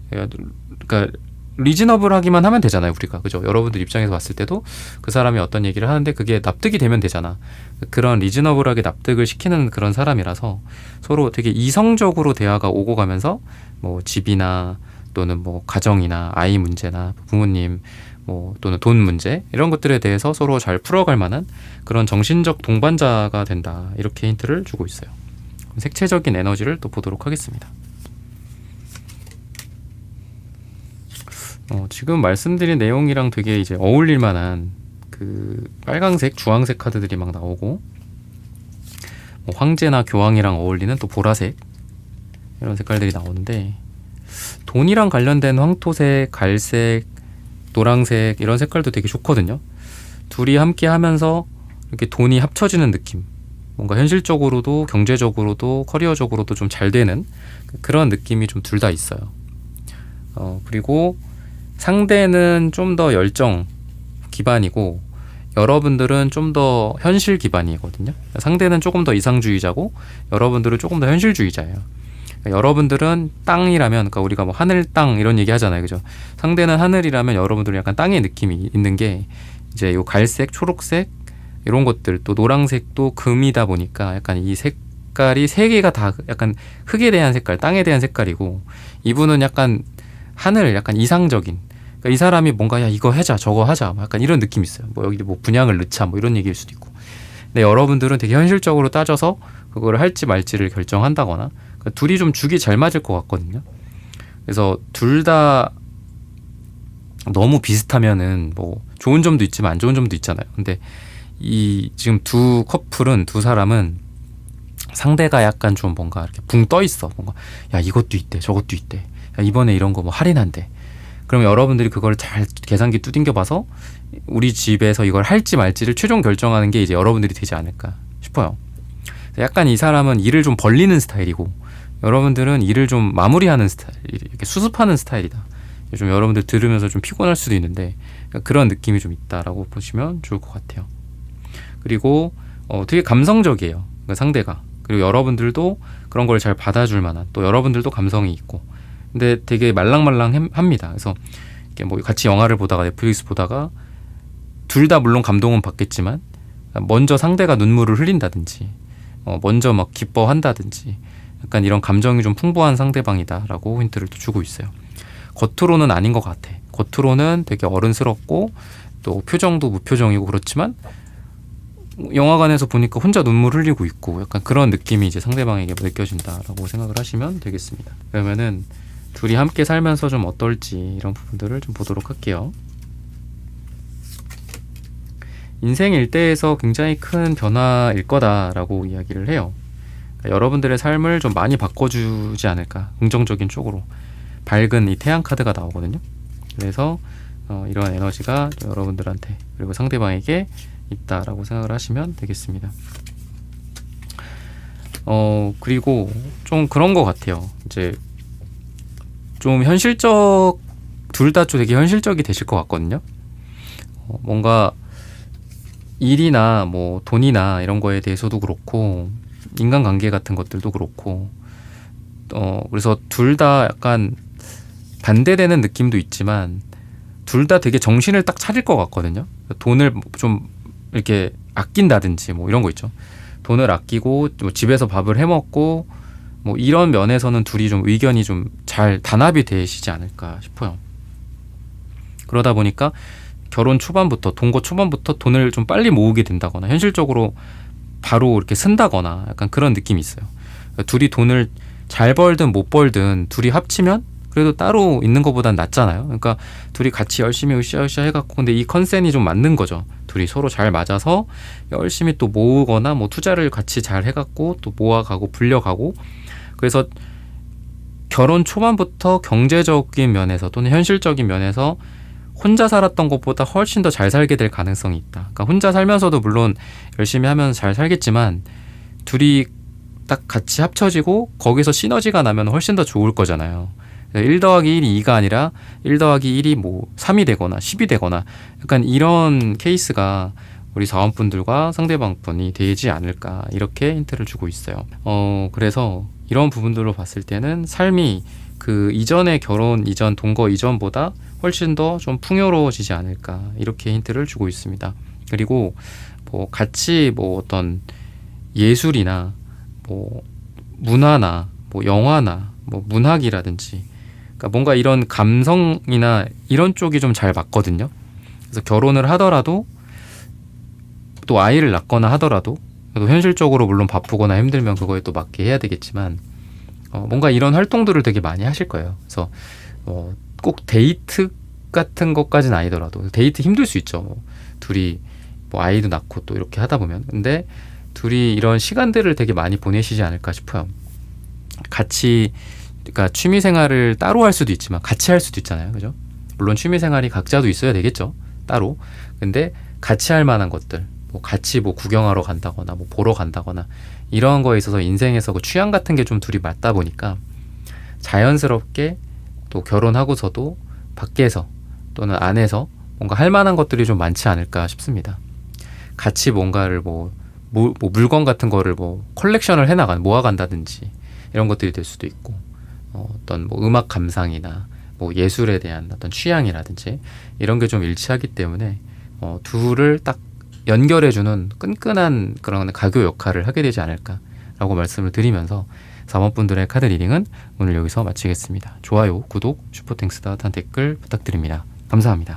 그러니까 리즈너블하기만 하면 되잖아요, 우리가. 그죠? 여러분들 입장에서 봤을 때도 그 사람이 어떤 얘기를 하는데 그게 납득이 되면 되잖아. 그런 리즈너블하게 납득을 시키는 그런 사람이라서 서로 되게 이성적으로 대화가 오고 가면서 뭐 집이나 또는 뭐 가정이나 아이 문제나 부모님 뭐 또는 돈 문제 이런 것들에 대해서 서로 잘 풀어갈 만한 그런 정신적 동반자가 된다. 이렇게 힌트를 주고 있어요. 색채적인 에너지를 또 보도록 하겠습니다. 지금 말씀드린 내용이랑 되게 이제 어울릴 만한 그 빨강색, 주황색 카드들이 막 나오고 뭐 황제나 교황이랑 어울리는 또 보라색 이런 색깔들이 나오는데 돈이랑 관련된 황토색, 갈색, 노랑색 이런 색깔도 되게 좋거든요. 둘이 함께 하면서 이렇게 돈이 합쳐지는 느낌, 뭔가 현실적으로도 경제적으로도 커리어적으로도 좀 잘 되는 그런 느낌이 좀 둘 다 있어요. 그리고 상대는 좀 더 열정 기반이고 여러분들은 좀 더 현실 기반이거든요. 상대는 조금 더 이상주의자고 여러분들은 조금 더 현실주의자예요. 그러니까 여러분들은 땅이라면, 그러니까 우리가 뭐 하늘, 땅 이런 얘기 하잖아요, 그죠? 상대는 하늘이라면 여러분들은 약간 땅의 느낌이 있는 게 이제 요 갈색, 초록색 이런 것들, 또 노란색도 금이다 보니까 약간 이 색깔이 세 개가 다 약간 흙에 대한 색깔, 땅에 대한 색깔이고 이분은 약간 하늘, 약간 이상적인. 그러니까 이 사람이 뭔가 야 이거 하자 저거 하자 약간 이런 느낌이 있어요. 뭐 여기 뭐 분양을 넣자 뭐 이런 얘기일 수도 있고. 근데 여러분들은 되게 현실적으로 따져서 그거를 할지 말지를 결정한다거나 그러니까 둘이 좀 죽이 잘 맞을 것 같거든요. 그래서 둘 다 너무 비슷하면은 뭐 좋은 점도 있지만 안 좋은 점도 있잖아요. 근데 이 지금 두 커플은, 두 사람은 상대가 약간 좀 뭔가 이렇게 붕 떠 있어. 뭔가 야 이것도 있대 저것도 있대. 야, 이번에 이런 거 뭐 할인한대. 그럼 여러분들이 그걸 잘 계산기 두들겨 봐서 우리 집에서 이걸 할지 말지를 최종 결정하는 게 이제 여러분들이 되지 않을까 싶어요. 약간 이 사람은 일을 좀 벌리는 스타일이고 여러분들은 일을 좀 마무리하는 스타일, 이렇게 수습하는 스타일이다. 좀 여러분들 들으면서 좀 피곤할 수도 있는데 그런 느낌이 좀 있다라고 보시면 좋을 것 같아요. 그리고 되게 감성적이에요, 그러니까 상대가. 그리고 여러분들도 그런 걸 잘 받아줄 만한, 또 여러분들도 감성이 있고 근데 되게 말랑말랑합니다. 그래서 이렇게 뭐 같이 영화를 보다가 넷플릭스 보다가 둘 다 물론 감동은 받겠지만 먼저 상대가 눈물을 흘린다든지 먼저 막 기뻐한다든지 약간 이런 감정이 좀 풍부한 상대방이다라고 힌트를 또 주고 있어요. 겉으로는 아닌 것 같아. 겉으로는 되게 어른스럽고 또 표정도 무표정이고 그렇지만 영화관에서 보니까 혼자 눈물 흘리고 있고 약간 그런 느낌이 이제 상대방에게 느껴진다라고 생각을 하시면 되겠습니다. 그러면은 둘이 함께 살면서 좀 어떨지 이런 부분들을 좀 보도록 할게요. 인생 일대에서 굉장히 큰 변화일 거다라고 이야기를 해요. 그러니까 여러분들의 삶을 좀 많이 바꿔주지 않을까, 긍정적인 쪽으로. 밝은 이 태양 카드가 나오거든요. 그래서 이런 에너지가 여러분들한테 그리고 상대방에게 있다라고 생각을 하시면 되겠습니다. 그리고 좀 그런 것 같아요. 이제 좀 현실적, 둘 다 좀 되게 현실적이 되실 것 같거든요. 뭔가 일이나 뭐 돈이나 이런 거에 대해서도 그렇고 인간관계 같은 것들도 그렇고 그래서 둘 다 약간 반대되는 느낌도 있지만 둘 다 되게 정신을 딱 차릴 것 같거든요. 돈을 좀 이렇게 아낀다든지 뭐 이런 거 있죠. 돈을 아끼고 뭐 집에서 밥을 해 먹고 뭐 이런 면에서는 둘이 좀 의견이 좀 잘 단합이 되시지 않을까 싶어요. 그러다 보니까 결혼 초반부터, 동거 초반부터 돈을 좀 빨리 모으게 된다거나 현실적으로 바로 이렇게 쓴다거나 약간 그런 느낌이 있어요. 그러니까 둘이 돈을 잘 벌든 못 벌든 둘이 합치면 그래도 따로 있는 것보단 낫잖아요. 그러니까 둘이 같이 열심히 으쌰으쌰 해갖고 근데 이 컨센이 좀 맞는 거죠. 둘이 서로 잘 맞아서 열심히 또 모으거나 뭐 투자를 같이 잘 해갖고 또 모아가고 불려가고 그래서 결혼 초반부터 경제적인 면에서 또는 현실적인 면에서 혼자 살았던 것보다 훨씬 더 잘 살게 될 가능성이 있다. 그러니까 혼자 살면서도 물론 열심히 하면 잘 살겠지만 둘이 딱 같이 합쳐지고 거기서 시너지가 나면 훨씬 더 좋을 거잖아요. 1 더하기 1이 2가 아니라 1 더하기 1이 뭐 3이 되거나 10이 되거나 약간 이런 케이스가 우리 사원분들과 상대방분이 되지 않을까 이렇게 힌트를 주고 있어요. 그래서 이런 부분들로 봤을 때는 삶이 그 이전의 결혼 이전 동거 이전보다 훨씬 더 좀 풍요로워지지 않을까 이렇게 힌트를 주고 있습니다. 그리고 뭐 같이 뭐 어떤 예술이나 뭐 문화나 뭐 영화나 뭐 문학이라든지 그러니까 뭔가 이런 감성이나 이런 쪽이 좀 잘 맞거든요. 그래서 결혼을 하더라도 또 아이를 낳거나 하더라도 또 현실적으로 물론 바쁘거나 힘들면 그거에 또 맞게 해야 되겠지만 뭔가 이런 활동들을 되게 많이 하실 거예요. 그래서 꼭 데이트 같은 것까지는 아니더라도 데이트 힘들 수 있죠. 둘이 뭐 아이도 낳고 또 이렇게 하다 보면 근데 둘이 이런 시간들을 되게 많이 보내시지 않을까 싶어요. 같이 그러니까 취미 생활을 따로 할 수도 있지만 같이 할 수도 있잖아요. 그죠? 물론 취미 생활이 각자도 있어야 되겠죠. 따로. 근데 같이 할 만한 것들 뭐 같이 뭐 구경하러 간다거나 뭐 보러 간다거나 이런 거에 있어서 인생에서 그 취향 같은 게 좀 둘이 맞다 보니까 자연스럽게 또 결혼하고서도 밖에서 또는 안에서 뭔가 할 만한 것들이 좀 많지 않을까 싶습니다. 같이 뭔가를 뭐 물건 같은 거를 뭐 컬렉션을 모아간다든지 이런 것들이 될 수도 있고 어떤 뭐 음악 감상이나 뭐 예술에 대한 어떤 취향이라든지 이런 게 좀 일치하기 때문에 둘을 딱 연결해주는 끈끈한 그런 가교 역할을 하게 되지 않을까라고 말씀을 드리면서 사모분들의 카드 리딩은 오늘 여기서 마치겠습니다. 좋아요, 구독, 슈퍼땡스 따뜻한 댓글 부탁드립니다. 감사합니다.